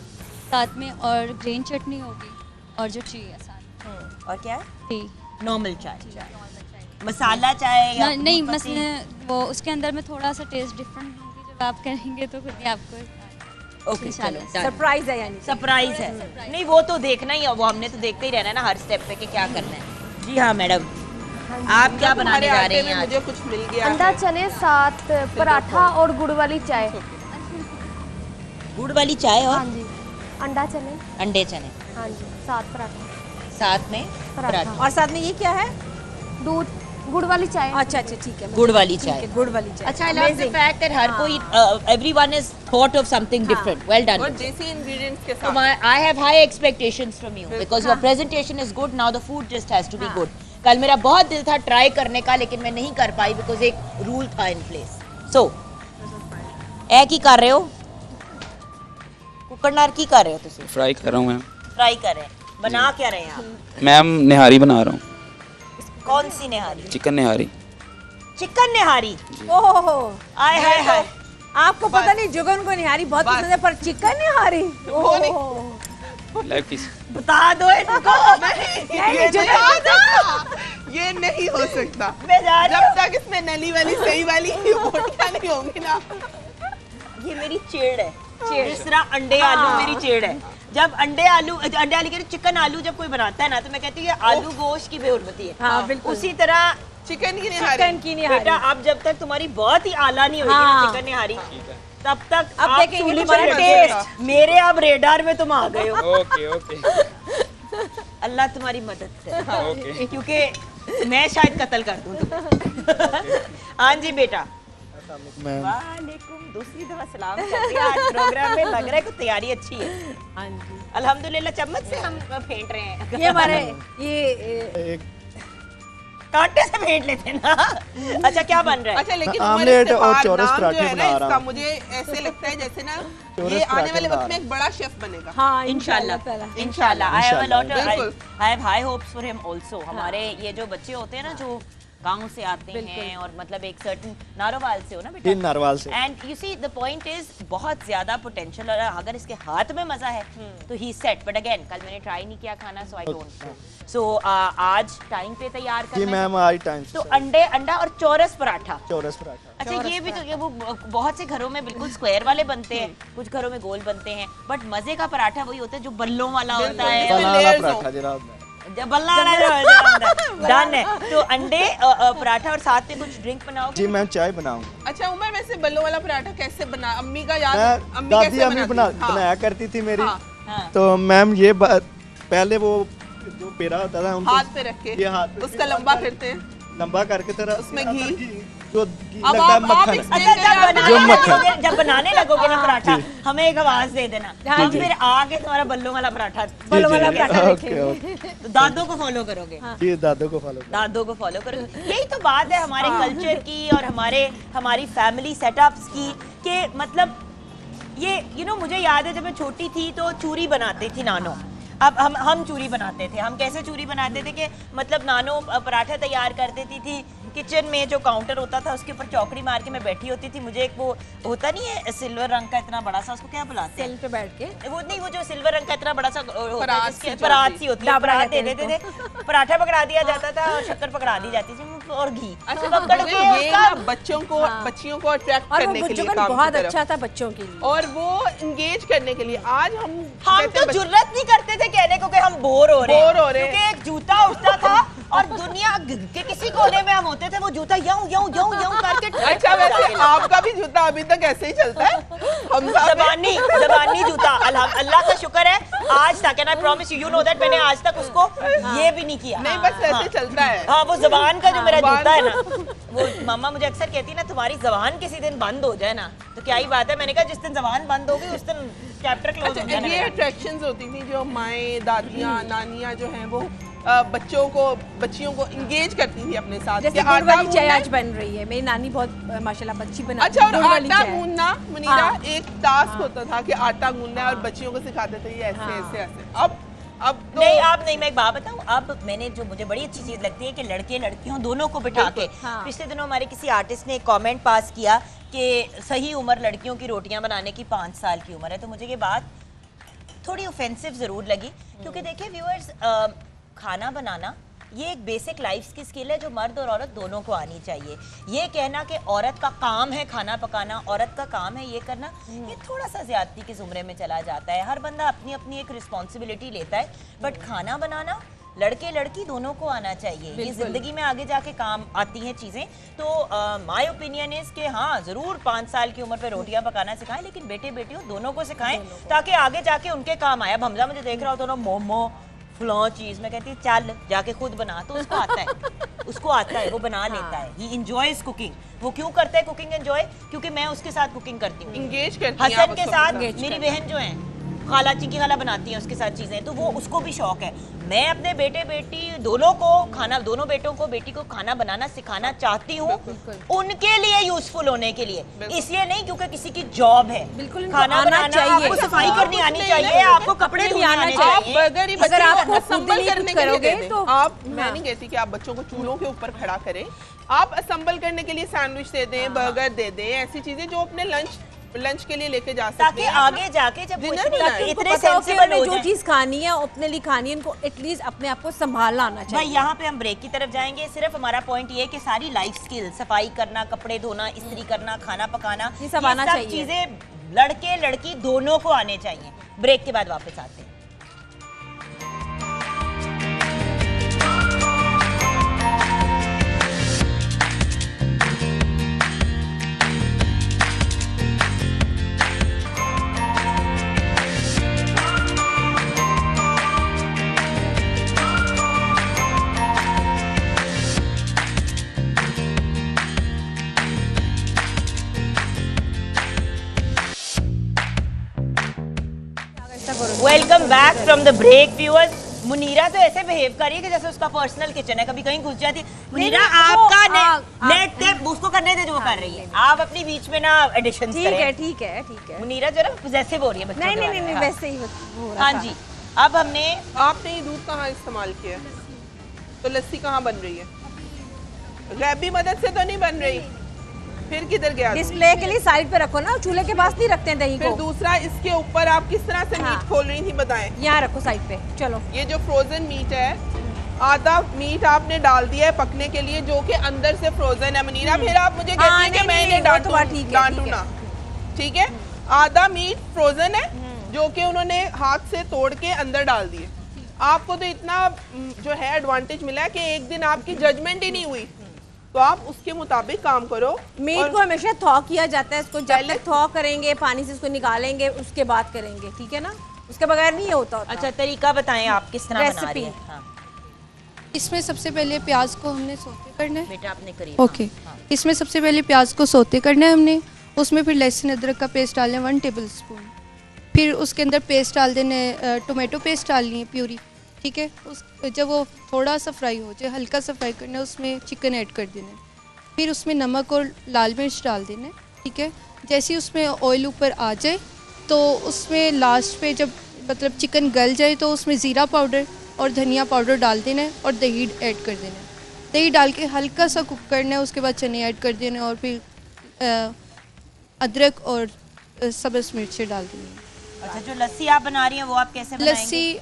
साथ में और ग्रीन चटनी होगी और जो टी है साथ और क्या है? टी। नॉर्मल चाय। मसाला चाय या नहीं दूध पत्ती? वो उसके अंदर मैं थोड़ा सा टेस्ट डिफरेंट दूंगी, जब आप करेंगे तो खुद ही आपको ओके चलो सरप्राइज है यानी सरप्राइज है। नहीं वो तो देखना ही है, वो हमने तो देखते ही रहना है ना हर स्टेप पे कि क्या करना है। जी हाँ मैडम, आप क्या बनाने जा रही हैं आज? मुझे कुछ मिल गया अंडा चने साथ पराठा और गुड़ वाली चाय। गुड़ वाली चाय और हाँ जी, अंडा चने, अंडे चने, हाँ जी, साथ पराठा, साथ में पराठा और साथ में ये क्या है? दूध, गुड़ वाली चाय। अच्छा अच्छा ठीक है, गुड़ वाली ठीक है, चाय। गुड़ वाली चाय। अच्छा, I love the fact that हर कोई everyone is thought of something different. Well done. और देसी इंग्रेडिएंट्स के So साथ। I have high expectations from you because your presentation is good. Now the food just has to be good. कल मेरा बहुत दिल था ट्राई करने का, लेकिन मैं नहीं कर पाई बिकॉज एक रूल था इन प्लेस। सो ए की कर रहे हो? कुकरनार की कर रहे हो तुसी? फ्राई कर रहा हूँ मैम। फ्राई कर रहे हैं। बना क्या रहे हैं आप? मैम निहारी बना रहा हूँ। कौन सी निहारी? चिकन निहारी। चिकन निहारी। ओहो, आय हाय हाय। आपको पता नहीं जुगन को निहारी बहुत पसंद है, पर चिकन निहारी लेग पीस। बता दो इनको। ये नहीं हो सकता मैं जा रही जब तक इसमें नली वाली सही वाली बोटियां नहीं होंगी ना। ये मेरी चेड़ है। जिस तरह अंडे आलू मेरी चेड़ है। जब अंडे आलू के चिकन आलू जब कोई बनाता है ना, तो मैं कहती हूँ ये आलू गोश्त की बेहुरमती है। हाँ, बिल्कुल। उसी तरह चिकन की निहारी। चिकन की निहारी। बेटा अब जब तक तुम्हारी बहुत ही आला नहीं होगी ना चिकन निहारी, तब तक अब आप देखेंगे चूल्हे तुम्हारा पर टेस्ट। मेरे अब रेडार में तुम आ गए हो। ओके ओके अल्लाह तुम्हारी मदद करे, ओके। क्योंकि मैं शायद कत्ल कर दूं तुम्हें। हाँ जी बेटा। वालेकुम, दूसरी दफा सलाम कर दिया आज प्रोग्राम में। लग रहा है कुछ तैयारी अच्छी है। हाँ जी, अल्हम्दुलिल्लाह चम्मच से हम फेंट रहे हैं। ये हमारे ये कांटे से फेंट लेते हैं ना। अच्छा क्या बन रहा है? अच्छा लेकिन आमलेट और चौरस नाम जो पराठे है ना बना रहा इसका, हूँ। मुझे ऐसे लगता है जैसे ना चौरस ये आने पराठे वाले बना वक्त में रहा एक बड़ा शेफ बनेगा। हाँ इंशाल्लाह इंशाल्लाह। I have a lot of बिल्कुल। I have high hopes for him also. हमारे ये जो बच्चे होते हैं ना जो गांव से आते हैं और मतलब एक सर्टेन नारोवाल से हो ना बेटा? तीन नारवाल से। And you see the point is बहुत ज्यादा पोटेंशियल, और अगर इसके हाथ में मजा है तो ही सेट। बट अगेन कल मैंने ट्राई नहीं किया खाना, सो आई डोंट। सो आज टाइम पे तैयार जी करना है मैम आज टाइम से तो अंडा और चौरस पराठा। चौरस पराठा। अच्छा ये भी तो ये वो बहुत से घरों में बिल्कुल स्क्वायर वाले बनते हैं, कुछ घरों में गोल बनते हैं, बट मजे का पराठा वही होता है जो बल्लों वाला होता है। बनाना पराठा जनाब। जब बल्ला डन है। तो अंडे पराठा और साथ में कुछ ड्रिंक बनाओगे? जी मैम चाय बनाऊंगा। अच्छा उमर, वैसे बल्लो वाला पराठा कैसे बना? अम्मी का याद? मैं दादी अम्मी बनाया करती थी मेरी। हाँ। तो मैम ये पहले वो जो पेड़ा होता था उनको हाथ पे रख के ये हाथ पे उसका लंबा करते हैं, लंबा करके तरह उसमें घी। जो घी अब लगता है आप मक्खन। अच्छा जो मक्खन। जब बनाने लगोगे ना पराठा, हमें एक आवाज दे देना, हम जी। फिर आगे तुम्हारा बल्लों वाला पराठा बल्लों वाला पराठा ओके ओके। तो दादों को फॉलो करोगे? जी दादों को फॉलो। दादों को फॉलो करोगे। यही तो बात है हमारे कल्चर की और हमारी फैमिली सेटअप्स की, कि मतलब ये मुझे याद है जब मैं छोटी थी तो चूरी बनाती थी नानो। अब हम चूरी बनाते थे। हम कैसे चूरी बनाते थे कि मतलब नानो पराठा तैयार कर देती थी, किचन में जो काउंटर होता था उसके ऊपर चौकड़ी मार के मैं बैठी होती थी। मुझे एक वो होता नहीं है सिल्वर रंग का इतना बड़ा सा, उसको क्या बुलाते हैं? सेल पे बैठ के वो नहीं, वो जो सिल्वर रंग का इतना बड़ा सा होता है परात जिसके सी परात सी होती है, डाबरा परात दे कहते देते हैं थे, पराठा पकड़ा दिया जाता था और शक्कर पकड़ा दी जाती थी और घी अच्छा पकड़ मुझे के ये ना उसका बच्चियों को अट्रैक्ट और करने वो के लिए जुगन काम बहुत की तरफ। अच्छा था बच्चों के लिए। और वो इंगेज करने के लिए आज हम तो जुर्रत नहीं करते थे कहने को कि हम बोर हो रहे बोर हो रहे हैं। क्योंकि एक जूता उठता था और दुनिया के किसी कोने में हम होते थे, वो जूता यूं यूं यूं यूं करके अच्छा वैसे आपका भी जूता अभी तक ऐसे ही चलता है? हम जबानी जूता अल्लाह का शुक्र है आज तक, and I promise you know that मैंने आज तक उसको ये भी नहीं किया। नहीं बस ऐसे चलता है। हाँ वो जबान का जो मेरा जबान जूता है ना, वो मामा मुझे अक्सर कहती है ना, तुम्हारी जबान किसी दिन बंद हो जाए ना तो क्या ही बात है। मैंने कहा जिस दिन जबान बंद होगी उस दिन चैप्टर क्लोज हो अच्छा जाएगा। ये अट्रैक्शंस होती थी जो माएँ दादियाँ नानियाँ जो हैं वो बच्चियों को इंगेज करती थी अपने साथ। जैसे गुड़ वाली चाय आज बन रही है, मेरी नानी बहुत माशाल्लाह अच्छी बनाती अच्छा, और गुड़ वाली आटा चाय। गूंदना मुनीरा हाँ। एक टास्क होता था कि आटा गूंदना है और बच्चियों को सिखाते थे ये ऐसे ऐसे ऐसे। अब तो नहीं आप नहीं, मैं एक बात बताऊं, अब मैंने जो मुझे बड़ी अच्छी चीज लगती है कि लड़के लड़कियों दोनों को बिठा के हाँ। पिछले दिनों हमारे किसी आर्टिस्ट ने एक कमेंट पास किया कि सही उम्र लड़कियों की रोटियां बनाने की 5 साल की उम्र है। तो मुझे ये बात थोड़ी ऑफेंसिव जरूर लगी, क्योंकि देखिए व्यूअर्स, खाना बनाना ये एक बेसिक लाइफ की स्किल है जो मर्द और औरत दोनों को आनी चाहिए। ये कहना कि औरत का काम है खाना पकाना, औरत का काम है ये करना, ये थोड़ा सा ज्यादती के जुमरे में चला जाता है। हर बंदा अपनी अपनी एक रिस्पॉन्सिबिलिटी लेता है, बट खाना बनाना लड़के लड़की दोनों को आना चाहिए। ये जिंदगी में आगे जाके काम आती हैं चीज़ें। तो माय ओपिनियन इज कि हाँ ज़रूर 5 साल की उम्र पे रोटियां पकाना सिखाएं, लेकिन बेटे बेटियों दोनों को सिखाएं ताकि आगे जाके उनके काम आए। अब हमजा मुझे देख रहा हो तो ना मोमो फलां चीज़, मैं कहती हूँ चल जाके खुद बना, तो उसको आता है, उसको आता है, वो बना लेता है। ही एंजॉयज कुकिंग। वो क्यों करता है कुकिंग एंजॉय? क्योंकि मैं उसके साथ कुकिंग करती हूँ, इंगेज करती हैं हसन के साथ। मेरी बहन जो है खाला चिंकी खाला बनाती हैं उसके साथ चीज़ें, तो वो उसको भी शौक है। मैं अपने बेटे बेटी दोनों को खाना, दोनों बेटों को बेटी को खाना बनाना सिखाना चाहती हूँ, उनके लिए यूजफुल होने के लिए, इसलिए नहीं क्योंकि किसी की जॉब है। बिल्कुल खाना बनाना चाहिए, आपको सफाई करनी आनी चाहिए, आपको कपड़े धोने आने चाहिए। अगर आप असेंबल करने करोगे तो आप, मैं नहीं कहती कि आप बच्चों को चूल्हों के ऊपर खड़ा करें, आप असेंबल करने के लिए सैंडविच दे दें, बर्गर दे दें, ऐसी चीजें जो अपने लंच के लिए लेके जा सकते हैं, ताकि आगे जाके जब इतने सेंसिबल हो जो चीज खानी है अपने लिए खानी है, इनको एटलीस्ट अपने आप को संभालना आना चाहिए। भाई यहाँ पे हम ब्रेक की तरफ जाएंगे। सिर्फ हमारा पॉइंट ये है कि सारी लाइफ स्किल, सफाई करना, कपड़े धोना, इस्त्री करना, खाना पकाना, ये सब आना चाहिए। चीजें लड़के लड़की दोनों को आने चाहिए। ब्रेक के बाद वापस आते हैं। Welcome back from the break viewers. Munira तो ऐसे बिहेव कर रही है कि जैसे उसका पर्सनल किचन है, कभी कहीं घुस जाती है। मुनीरा आपका नेट टेप उसको करने दे जो वो कर रही है, आप अपनी बीच में ना एडिशन करें। ठीक है। मुनीरा जो है ना पॉसेसिव हो रही है बच्चों के नहीं वैसे ही हो रहा हाँ था। जी। अब हमने आपने ये दूध कहाँ इस्तेमाल किया, तो लस्सी कहाँ बन रही है? गैबी मदद से तो नहीं बन रही, फिर किधर गया? डिस्प्ले के लिए साइड पे रखो ना, चूल्हे के पास नहीं रखते हैं दही फिर को। दूसरा, इसके ऊपर आप किस तरह से मीट खोल रही थी बताएं? यहाँ रखो साइड पे। चलो, ये जो फ्रोजन मीट है, आधा मीट आपने डाल दिया है पकने के लिए, जो कि अंदर से फ्रोजन है। मुनीरा फिर आप मुझे कहती हैं कि मैं इन्हें डांटू ना, ठीक है? आधा मीट फ्रोजन है जो कि उन्होंने हाथ से तोड़ के अंदर डाल दिए। आपको तो इतना जो है एडवांटेज मिला है कि एक दिन आपकी जजमेंट ही नहीं हुई, तो आप उसके मुताबिक काम करो। मीट को हमेशा थॉ किया जाता है, इसको जब तक थॉ करेंगे, पानी से इसको निकालेंगे, उसके बाद करेंगे, ठीक है ना? उसके बगैर नहीं होता। अच्छा, तरीका बताएं आप किस तरह बना रही हैं? हाँ। इसमें सबसे पहले प्याज को हमने सौते करना है। बेटा आपने करी। ओके। हाँ। इसमें सबसे पहले प्याज को सौते करना है हमने, उसमें फिर लहसुन अदरक का पेस्ट डालना है 1 टेबल स्पून, फिर उसके अंदर पेस्ट डाल देना है, टोमेटो पेस्ट डालनी है प्यूरी, ठीक है? उस जब वो थोड़ा सा फ्राई हो जाए, हल्का सा फ्राई करना है, उसमें चिकन ऐड कर देना है, फिर उसमें नमक और लाल मिर्च डाल देना है, ठीक है? जैसे ही उसमें ऑयल ऊपर आ जाए तो उसमें लास्ट पे जब मतलब चिकन गल जाए तो उसमें ज़ीरा पाउडर और धनिया पाउडर डाल देना है और दही ऐड कर देना है। दही डाल के हल्का सा कुक करना है, उसके बाद चने ऐड कर देना है और फिर अदरक और सब्ज़ मिर्चें डाल देनी है। अच्छा, जो लस्सी आप बना रही हैं वो आप कैसे बनाएंगी? लस्सी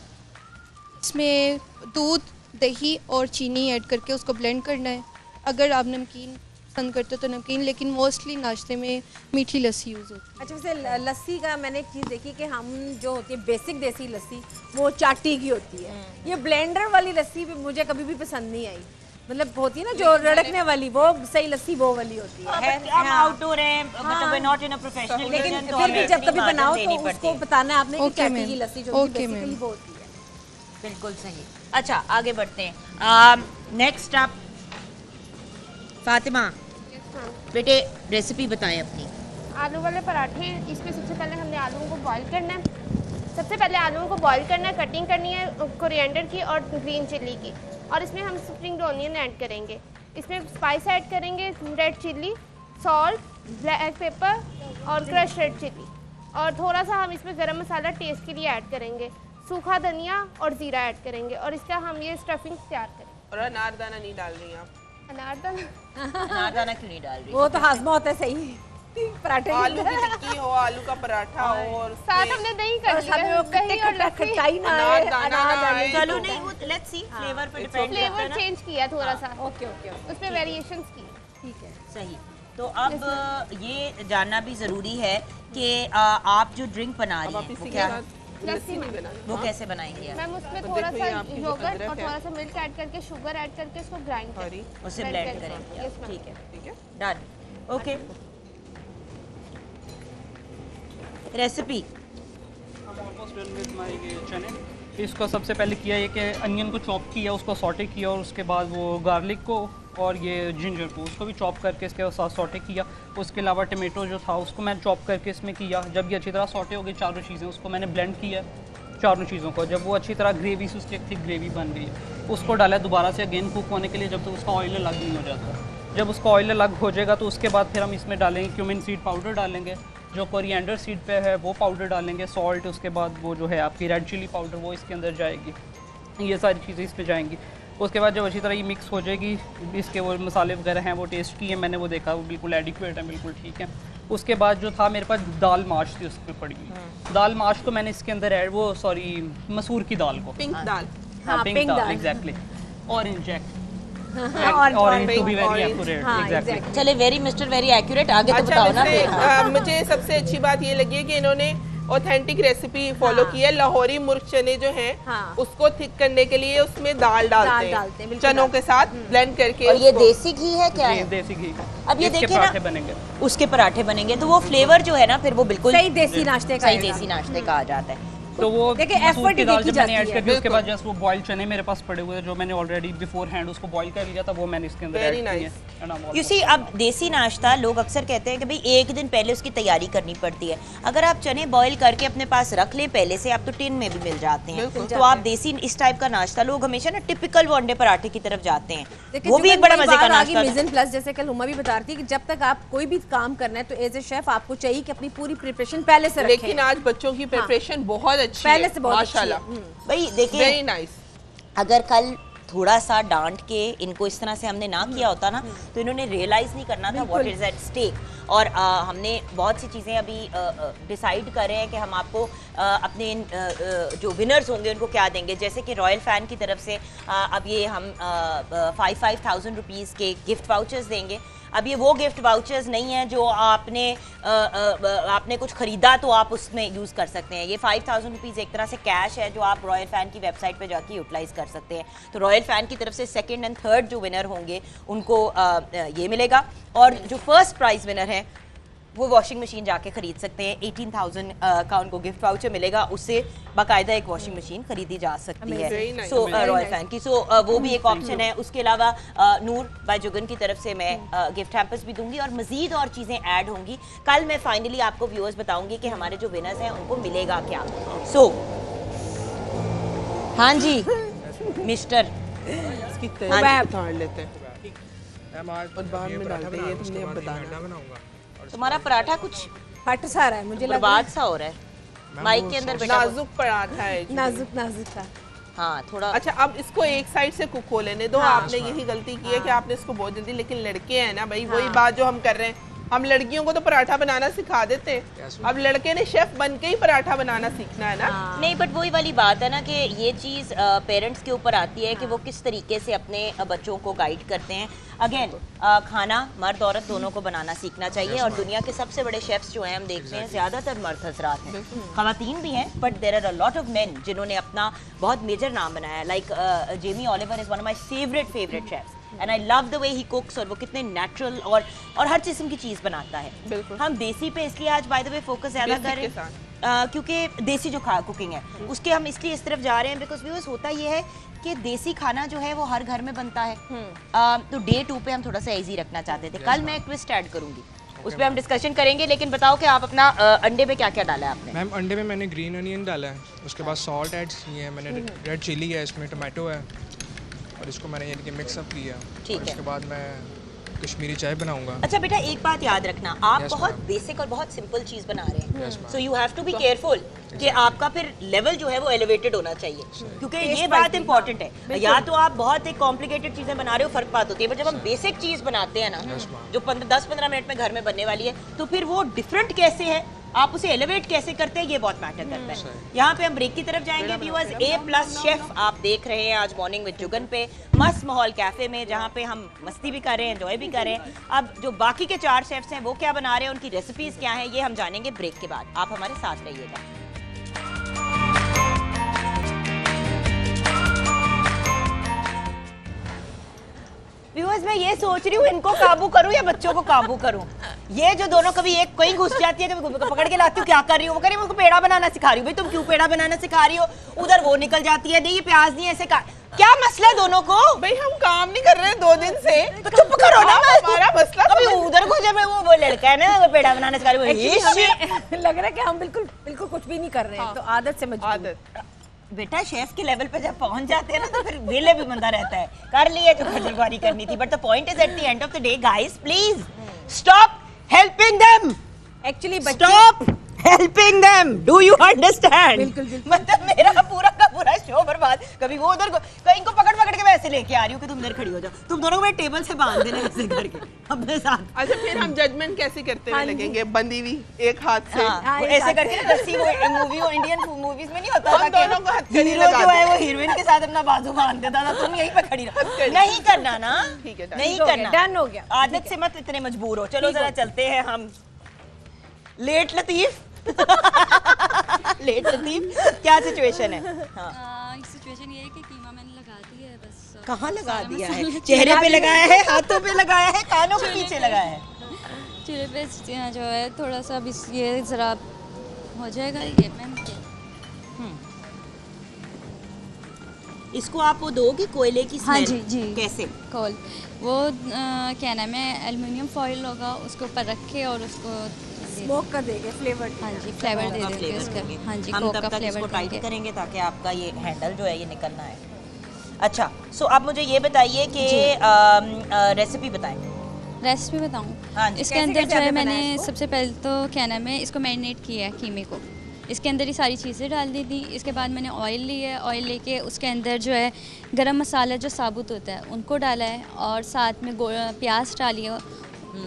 इसमें दूध, दही और चीनी ऐड करके उसको ब्लेंड करना है। अगर आप नमकीन पसंद करते हो तो नमकीन, लेकिन मोस्टली नाश्ते में मीठी लस्सी यूज़ होती है। अच्छा, वैसे लस्सी का मैंने एक चीज़ देखी कि हम जो होती है बेसिक देसी लस्सी वो चाटी की होती है। ये ब्लेंडर वाली लस्सी भी मुझे कभी भी पसंद नहीं आई। मतलब होती है ना जो रड़कने वाली, वो सही लस्सी वो वाली होती है। हम आउटडोर हैं, मतलब नॉट इन अ प्रोफेशनल, लेकिन फिर भी जब कभी बनाओ तो उसको बताना है आपने कि चाटी की लस्सी जो बेसिकली वो होती है। बिल्कुल सही। अच्छा, आगे बढ़ते हैं। नेक्स्ट आप फातिमा, बेटे रेसिपी बताएं अपनी। आलू वाले पराठे, इसमें सबसे पहले हमने आलूओं को बॉईल करना है। सबसे पहले आलूओं को बॉईल करना है, कटिंग करनी है कोरिएंडर की और ग्रीन चिल्ली की, और इसमें हम स्प्रिंग ऑनियन ऐड करेंगे। इसमें स्पाइस ऐड करेंगे, red chilli, salt, black pepper और क्रश रेड चिल्ली, और थोड़ा सा हम इसमें गरम मसाला टेस्ट के लिए ऐड करेंगे, सूखा धनिया और ज़ीरा ऐड करेंगे, और इसका हम ये स्टफिंग तैयार करेंगे। और अनारदाना नहीं डाल रही आप? अनारदाना क्यों नहीं डाल रही? वो तो हाजमा होता है सही। पराठे आलू की टिक्की हो, आलू का पराठा हो, और साथ हमने दही कर लिया, दही और खटाई ना अनारदाना चलो नहीं, वो लेट्स सी फ्लेवर पे डिपेंड करता है फ्लेवर ना। चेंज किया थोड़ा सा, ओके ओके उसमें वेरिएशंस की। ठीक है। सही। तो अब ये जानना भी जरूरी है कि आप जो ड्रिंक बना रही हैं वो क्या है, लस्सी नहीं बनाना। वो कैसे बनाएंगी आप? मैम उसमें तो थोड़ा देखो सा ये आपकी जो योगर्ट अदरक और है। थोड़ा सा मिल्क ऐड करके, शुगर ऐड करके उसको ग्राइंड सॉरी, करें। उसे blend ब्लेंड करके। करेंगे Yes, आप। ma'am. ठीक है, ठीक है। Done. Okay, recipe. Almost done with my चने। इसको सबसे पहले किया ये कि अनियन को चॉप किया, उसको सॉटे किया और उसके बाद वो गार्लिक को और ये जिंजर को उसको भी चॉप करके इसके साथ सॉटे किया। उसके अलावा टमाटो जो था उसको मैंने चॉप करके इसमें किया। जब ये अच्छी तरह सॉटे हो गई चारों चीज़ें, उसको मैंने ब्लेंड किया चारों चीज़ों को। जब वो अच्छी तरह ग्रेवी से उसकी एक थिक ग्रेवी बन गई है, उसको डाला दोबारा से अगेन कुक होने के लिए जब तक उसका ऑयल अलग नहीं हो जाता। जब उसका ऑयल अलग हो जाएगा तो उसके बाद फिर हम इसमें डालेंगे क्यूमिन सीड पाउडर डालेंगे, जो कोरिएंडर सीड पे है वो पाउडर डालेंगे, सॉल्ट, उसके बाद वो जो है आपकी रेड चिली पाउडर वो इसके अंदर जाएगी। ये सारी चीज़ें इस पे जाएंगी। उसके बाद जब अच्छी तरह ये मिक्स हो जाएगी, इसके वो मसाले वगैरह हैं वो टेस्ट किए मैंने, वो देखा वो बिल्कुल एडिक्वेट है, बिल्कुल ठीक है। उसके बाद जो था मेरे पास दाल माश थी उसमें पड़ी हुई। दाल माश को मैंने इसके अंदर ऐड, वो सॉरी मसूर की दाल को, पिंक दाल। हाँ pink dal exactly, orange orange to be very accurate exactly. चले वेरी मिस्टर वेरी एक्यूरेट, आगे तो अच्छा, बताओ ना वैसे, फिर। हाँ। मुझे सबसे अच्छी बात ये लगी है कि इन्होंने ऑथेंटिक रेसिपी फॉलो की है। लाहौरी मुर्ग चने जो हैं हाँ। उसको थिक करने के लिए उसमें दाल डालते डालते हैं, हैं बिल्कुल चनों के साथ ब्लेंड करके। और ये उसको- देसी घी है क्या है? देसी घी। अब ये इसके देखिए ना, पराठे बनेंगे। उसके पराठे बनेंगे तो वो फ्लेवर जो है ना फिर वो बिल्कुल सही देसी नाश्ते का सही आएगा। देसी नाश्ते का आ जाता है। तो वो देखिए, मसूर effort की दाल देखी जब मैंने जाती ऐड है। कर दी उसके बाद जस्ट वो बॉइल्ड चने मेरे पास पड़े हुए हैं जो मैंने ऑलरेडी बिफोर हैंड उसको बॉईल कर लिया था, वो मैंने इसके अंदर Very ऐड किए nice. हैं। यू सी, अब देसी नाश्ता लोग अक्सर कहते हैं कि भाई एक दिन पहले उसकी तैयारी करनी पड़ती है। अगर आप चने बॉईल करके अपने पास रख लें पहले से, आप तो टिन में भी मिल जाते हैं। तो आप देसी इस टाइप का नाश्ता, लोग हमेशा ना टिपिकल वो अंडे पराठे की तरफ जाते हैं, वो भी एक बड़ा मजे का नाश्ता है। मिजन प्लस जैसे कल हुमा भी बता रही थी कि जब तक आप कोई भी काम करना है तो एज ए शेफ आपको चाहिए कि अपनी पूरी प्रिपरेशन पहले से रखें। लेकिन आज बच्चों की प्रिपरेशन बहुत अच्छी पहले है से बहुत अच्छी है। माशाल्लाह। भाई देखिए, वेरी नाइस। अगर कल थोड़ा सा डांट के इनको इस तरह से हमने ना किया होता ना तो इन्होंने रियलाइज नहीं करना था व्हाट इज एट स्टेक। और हमने बहुत सी चीज़ें अभी डिसाइड कर रहे हैं कि हम आपको अपने जो विनर्स होंगे उनको क्या देंगे। जैसे कि रॉयल फैन की तरफ से अब ये हम 5,000 रुपीज़ के गिफ्ट वाउचर्स देंगे। अब ये वो गिफ्ट वाउचर्स नहीं है जो आपने कुछ खरीदा तो आप उसमें यूज़ कर सकते हैं। ये 5,000 रुपीज़ एक तरह से कैश है जो आप रॉयल फैन की वेबसाइट पे जाके यूटिलाइज कर सकते हैं। तो रॉयल फैन की तरफ से सेकंड एंड थर्ड जो विनर होंगे उनको ये मिलेगा, और जो फर्स्ट प्राइज विनर है वो वॉशिंग मशीन जाके खरीद सकते हैं। 18,000 का उनको गिफ्ट वाउचर मिलेगा, उससे बाकायदा एक वॉशिंग मशीन खरीदी जा सकती है। सो रॉयल फैन की वो भी एक ऑप्शन है। उसके अलावा नूर बाय जुगन की तरफ से मैं गिफ्ट हैम्पर्स भी दूंगी और मजीद और चीज़ें ऐड होंगी। कल मैं फाइनली आपको व्यूअर्स बताऊंगी कि हमारे जो विनर्स हैं उनको मिलेगा क्या। सो हाँ जी मिस्टर, इसकी हाँ तैयारी उतार लेते हैं मैम आज और बाद में पराठा डालते बना हैं, रहा हूँ, उसके तुमने बाद बताना। अंडा बनाऊंगा। और तुम्हारा पराठा कुछ फट सा रहा है मुझे लग रहा बर्बाद सा हो रहा है माइक के अंदर बेटा। नाजुक पराठा है है। नाजुक नाजुक सा। हाँ थोड़ा। अच्छा, अब इसको एक साइड से कुक हो लेने दो। आपने यही गलती की है कि आपने इसको बहुत जल्दी, लेकिन लड़के हैं ना भाई, वही बात जो हम कर रहे हैं। हम लड़कियों को तो पराठा बनाना सिखा देते हैं, अब लड़के ने शेफ बन के ही पराठा बनाना सीखना है ना। नहीं, बट वही वाली बात है ना कि ये चीज़ पेरेंट्स के ऊपर आती है कि वो किस तरीके से अपने बच्चों को गाइड करते हैं। अगेन खाना मर्द औरत दोनों को बनाना सीखना चाहिए, और दुनिया के सबसे बड़े शेफ्स जो हैं हम देखते हैं ज़्यादातर मर्द हजरात हैं। ख़वातीन भी हैं but there are a lot of men जिन्होंने अपना बहुत मेजर नाम बनाया। Like Jamie Oliver is one of my favourite chefs and I love the way he cooks, और वो कितने नेचुरल और हर किस्म की चीज़ बनाता है। हम देसी पे इसलिए आज बाय द वे फोकस ज़्यादा कर रहे हैं क्योंकि देसी जो कुकिंग है उसके हम इसलिए इस तरफ जा रहे हैं बिकॉज व्यूअर्स होता ये है कि देसी खाना जो है वो हर घर में बनता है। तो डे 2 पे हम थोड़ा सा ईजी रखना चाहते थे। कल मैं एक ट्विस्ट ऐड करूंगी, उस पर हम डिस्कशन करेंगे। लेकिन बताओ कि आप अपना अंडे पे क्या क्या डाला है आपने? मैम अंडे में मैंने ग्रीन अनियन डाला है, उसके बाद सॉल्ट ऐड किए हैं मैंने, रेड चिली है, इसमें टमाटो है, और इसको मैंने यानी कि मिक्सअप किया। ठीक है। उसके बाद मैं कश्मीरी चाय बनाऊंगा। अच्छा बेटा, एक बात याद रखना, आप Yes, बहुत ma'am. बेसिक और बहुत सिंपल चीज बना रहे हैं। Yes, ma'am. So you have to be careful कि आपका फिर लेवल जो है वो एलिवेटेड होना चाहिए, क्योंकि ये बात इंपॉर्टेंट है। या तो आप बहुत एक कॉम्प्लिकेटेड चीजें बना रहे हो, फर्क बात होती है, पर जब हम बेसिक चीज बनाते हैं ना Yes, ma'am. जो 10-15 मिनट में घर में बनने वाली है, तो फिर वो डिफरेंट कैसे है आप उसे एलिवेट कैसे करते हैं ये बहुत मैटर करता है। यहाँ पे हम ब्रेक की तरफ जाएंगे व्यूअर्स। A+ शेफ आप देख रहे हैं आज मॉर्निंग विद जुगन पे मस्त माहौल कैफे में, जहाँ पे हम मस्ती भी कर रहे हैं, एंजॉय भी कर रहे हैं। अब जो बाकी के 4 शेफ्स हैं वो क्या बना रहे हैं, उनकी रेसिपीज क्या हैं, ये हम जानेंगे ब्रेक के बाद। आप हमारे साथ रहिएगा। व्यूअर्स मैं ये सोच रही हूँ इनको काबू करूँ या बच्चों को काबू करूँ। ये जो दोनों कभी एक कहीं घुस जाती है, कभी पकड़ के लाती हूँ, क्या कर रही हूँ, वो कह रही है मुझको पेड़ा बनाना सिखा रही हूँ। भाई तुम क्यों पेड़ा बनाना सिखा रही हो? उधर वो निकल जाती है, नहीं ये प्याज नहीं ऐसे क्या मसला है दोनों को? भाई हम काम नहीं कर रहे हैं 2 दिन से, तो चुप करो ना। हमारा मसला अभी उधर को जब वो लड़का है ना वो पेड़ा बनाना सिखा रही है, लग रहा है कि हम बिल्कुल कुछ भी नहीं कर रहे हैं, तो आदत से मजबूर। आदत बेटा शेफ के लेवल पे जब पहुंच जाते हैं ना तो फिर वेले भी बंदा रहता है। कर लिए जो खजलबारी करनी थी, but the point is at the end of the day guys please stop helping them. Actually stop helping them, do you understand? बिल्कुल। मतलब मेरा पूरा का पूरा शो बर्बाद। कभी वो उधर कहीं को पकड़ के मैं ऐसे लेके आ रही हूँ कि तुम इधर खड़ी हो जाओ, तुम दोनों को मैं टेबल से बांध देना ऐसे करके अपने साथ। अच्छा फिर हम जजमेंट कैसे करते हुए लगेंगे? बंदी हुई एक हाथ से ऐसे करके ना रस्सी वो मूवी वो इंडियन मूवीज में नहीं होता था दोनों को हथकड़ी हीरो जो है वो हीरोइन के साथ अपना बाजू बांध देता था, तुम यहीं पे खड़ी रहो। नहीं करना ना, ठीक है, नहीं करना, डन हो गया। आदत से मत इतने मजबूर हो। चलो जरा चलते हैं हम। लेट लतीफ लेट लतीफ क्या सिचुएशन है? सिचुएशन ये है कि कीमा मैंने लगा दी है, बस कहाँ लगा दिया है? चेहरे पे लगाया है, हाथों पे लगाया है, कानों के पीछे लगाया है? चूल्हे पे जो है थोड़ा सा अभी ये ज़रा हो जाएगा ये मैंने इसको आप वो दोगे कोयले की हाँ स्मेल? जी कैसे? कोल वो क्या नाम है, एल्युमिनियम फॉइल होगा, उसके ऊपर रख के और उसको स्मोक कर देंगे, फ्लेवर। हाँ जी फ्लेवर दे देंगे उसका। हाँ जी हम कोक तब का तक फ्लेवर इसको टाइट देंगे। करेंगे ताकि आपका ये हैंडल जो है ये निकलना है। अच्छा सो आप मुझे ये बताइए कि रेसिपी बताएं। रेसिपी बताऊँ? हाँ जी, इसके कैसे अंदर कैसे जो है आपने मैंने बनाया इसको? सबसे पहले तो क्या नाम है इसको मैरिनेट किया है कीमे को। इसके अंदर ही सारी चीज़ें डाल दी थी। इसके बाद मैंने ऑयल लिया है, ऑयल लेके उसके अंदर जो है गरम मसाला जो साबुत होता है उनको डाला है और साथ में प्याज डाली है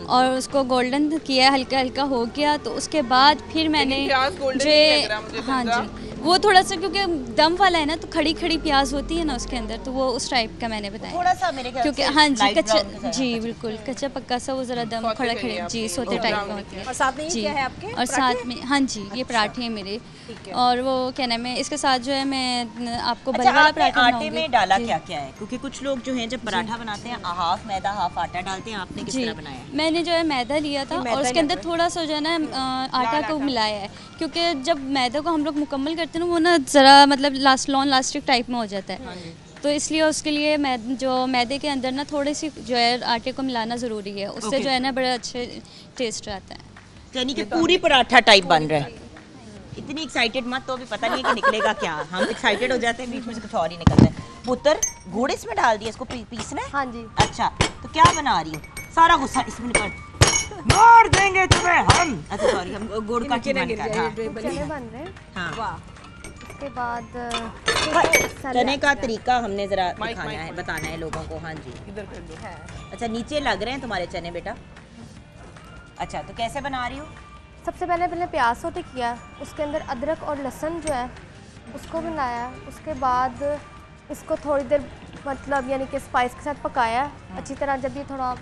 और उसको गोल्डन किया, हल्का हल्का हो गया तो उसके बाद फिर मैंने प्याज गोल्डन नहीं लग रहा मुझे। हाँ जी वो थोड़ा सा क्योंकि दम वाला है ना तो खड़ी खड़ी प्याज होती है ना उसके अंदर, तो वो उस टाइप का मैंने बताया थोड़ा सा मेरे ख्याल क्योंकि से हाँ जी light कच्चा brown के जी बिल्कुल कच्चा पक्का सा वो ज़रा दम खड़ा खड़े जी सोते टाइप का होती है। और साथ में ये जी क्या है आपके? और साथ में हाँ जी ये पराठे हैं मेरे। और वो क्या नाम है इसके साथ जो है मैं आपको अच्छा बल्ले वाला आपने पराठा आटे बनाऊंगी। में डाला जी। क्या क्या है? क्योंकि कुछ लोग जो हैं जब पराठा बनाते हैं हाफ मैदा हाफ आटा डालते हैं, आपने किस जी तरह बनाया है? मैंने जो है मैदा लिया था और उसके अंदर थोड़ा सा जो है ना आटा को मिलाया है, क्योंकि जब मैदा को हम लोग मुकम्मल करते हैं ना वो ना ज़रा मतलब लॉन्ग लास्टिक टाइप में हो जाता है, तो इसलिए उसके लिए जो मैदे के अंदर ना थोड़ी सी जो है आटे को मिलाना ज़रूरी है, उससे जो है ना बड़ा अच्छे टेस्ट आता है। यानी कि पूरी पराठा टाइप बन रहा है। इतनी एक्साइटेड मत तो अभी पता नहीं है कि निकलेगा क्या। हम एक्साइटेड हो जाते हैं बीच में से कुछ और ही निकलता है। पुत्र गुड़ इसमें डाल दिया, इसको पीसना है? हाँ जी। अच्छा तो क्या बना रही हो? सारा गुस्सा इसमें निकल मार देंगे तुम्हें हम। अच्छा सॉरी हम गुड़ का नीचे ना टीमा गिर निकाल। जाए, हाँ। ये चने बन रहे हैं। हाँ। वाह। उसके बाद चने का तरीका हमने जरा दिखाना है, बताना है लोगों को। हाँ जी इधर कर दो। अच्छा नीचे लग रहे हैं तुम्हारे चने बेटा। अच्छा तो कैसे बना रही हो? सबसे पहले प्याज सोटे किया, उसके अंदर अदरक और लहसुन जो है उसको बनाया, उसके बाद इसको थोड़ी देर मतलब यानी कि स्पाइस के साथ पकाया अच्छी तरह। जब ये थोड़ा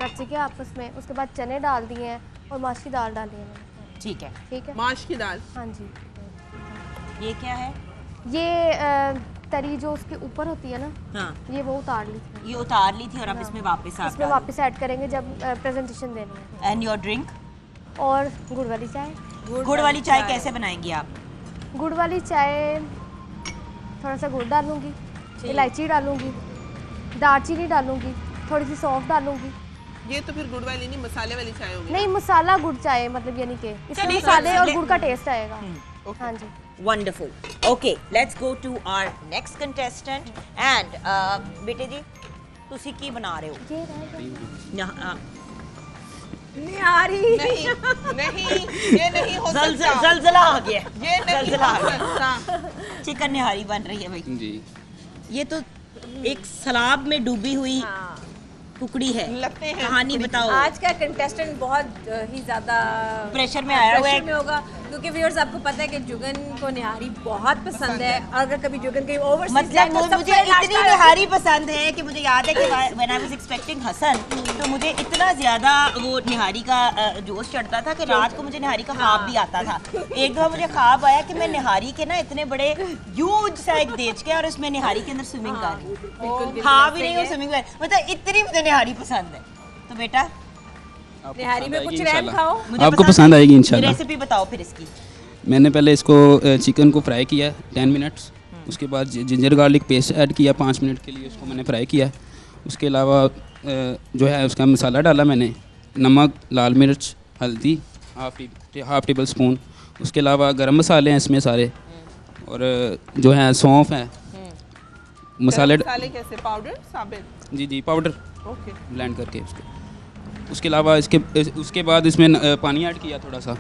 रच गया आपस में उसके बाद चने डाल दिए हैं और माश की दाल डाली है मैंने। ठीक है। ठीक है माश की दाल। हाँ जी। ये क्या है? ये तरी जो उसके ऊपर होती है ना, हाँ ये वो उतार ली थी। ये उतार ली थी और अब इसमें वापस आप इसमें वापस ऐड करेंगे जब प्रेजेंटेशन देनी है। And your drink? और गुड़ वाली चाय। गुड़ वाली चाय कैसे बनाएंगी आप? गुड़ वाली चाय थोड़ा सा गुड़ डालूंगी, इलायची डालूंगी, दालचीनी डालूंगी, थोड़ी सी सौंफ डालूंगी। ये तो फिर गुड़ वाली नहीं मसाले वाली चाय होगी। नहीं मसाला गुड़ चाय मतलब यानी कि इसमें मसाले और गुड़ का टेस्ट आएगा। हाँ जी। Wonderful. Okay, let's go to our next contestant. And बेटे जी तुसी की बना रहे हो? नहीं आ रही। नहीं ये नहीं हो सकता। जलजला आ गया। ये नहीं जलजला आ हो गया। सकता। चिकन निहारी बन रही है भाई। जी ये तो एक सलाब में डूबी हुई कुकड़ी है, लगते हैं कहानी बताओ। आज का कंटेस्टेंट बहुत ही ज्यादा प्रेशर में आया हुआ है, में होगा क्योंकि व्यूअर्स आपको पता है कि जुगन को निहारी बहुत पसंद है। अगर कभी जुगन कहीं ओवरसीज मतलब मुझे इतनी निहारी पसंद है कि मुझे याद है कि when I was expecting Hasan तो मुझे इतना ज्यादा वो निहारी का जोश चढ़ता था कि रात को मुझे निहारी का ख्वाब भी आता था। एक दफा मुझे ख्वाब आया कि मैं निहारी के ना इतने बड़े ह्यूज सा एक देश के और उसमें निहारी के अंदर स्विमिंग कर रही हूँ, हाँ भी नहीं हूँ स्विमिंग कर, मतलब इतनी मुझे निहारी पसंद है। तो बेटा निहारी में कुछ रैम खाओ, आपको पसंद आएगी इंशाल्लाह। रेसिपी बताओ फिर इसकी। मैंने पहले इसको चिकन को फ्राई किया 10 मिनट्स, उसके बाद जिंजर गार्लिक पेस्ट ऐड किया 5 मिनट के लिए, उसको मैंने फ्राई किया। उसके अलावा जो है उसका मसाला डाला मैंने, नमक, लाल मिर्च, हल्दी हाफ टेबल स्पून। उसके अलावा गरम मसाले हैं इसमें सारे, और जो है सौंफ है, मसाले कैसे पाउडर साबित? जी पाउडर ओके, ब्लेंड करके उसके अलावा उसके बाद इसमें पानी ऐड किया थोड़ा सा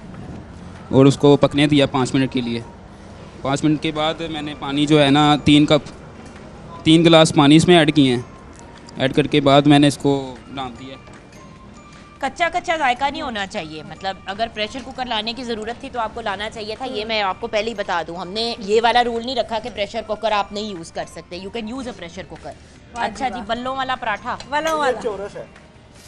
और उसको पकने दिया 5 मिनट के लिए। 5 मिनट के बाद मैंने पानी जो है ना 3 गिलास पानी इसमें ऐड किए हैं। ऐड करके बाद मैंने इसको डाल दिया। कच्चा कच्चा जायका नहीं होना चाहिए, मतलब अगर प्रेशर कुकर लाने की ज़रूरत थी तो आपको लाना चाहिए था। ये मैं आपको पहले ही बता दूं, हमने ये वाला रूल नहीं रखा कि प्रेशर कुकर आप नहीं यूज़ कर सकते, you can use a pressure cooker. अच्छा जी, बल्लों वाला पराठा, वलों वाला चोरस है,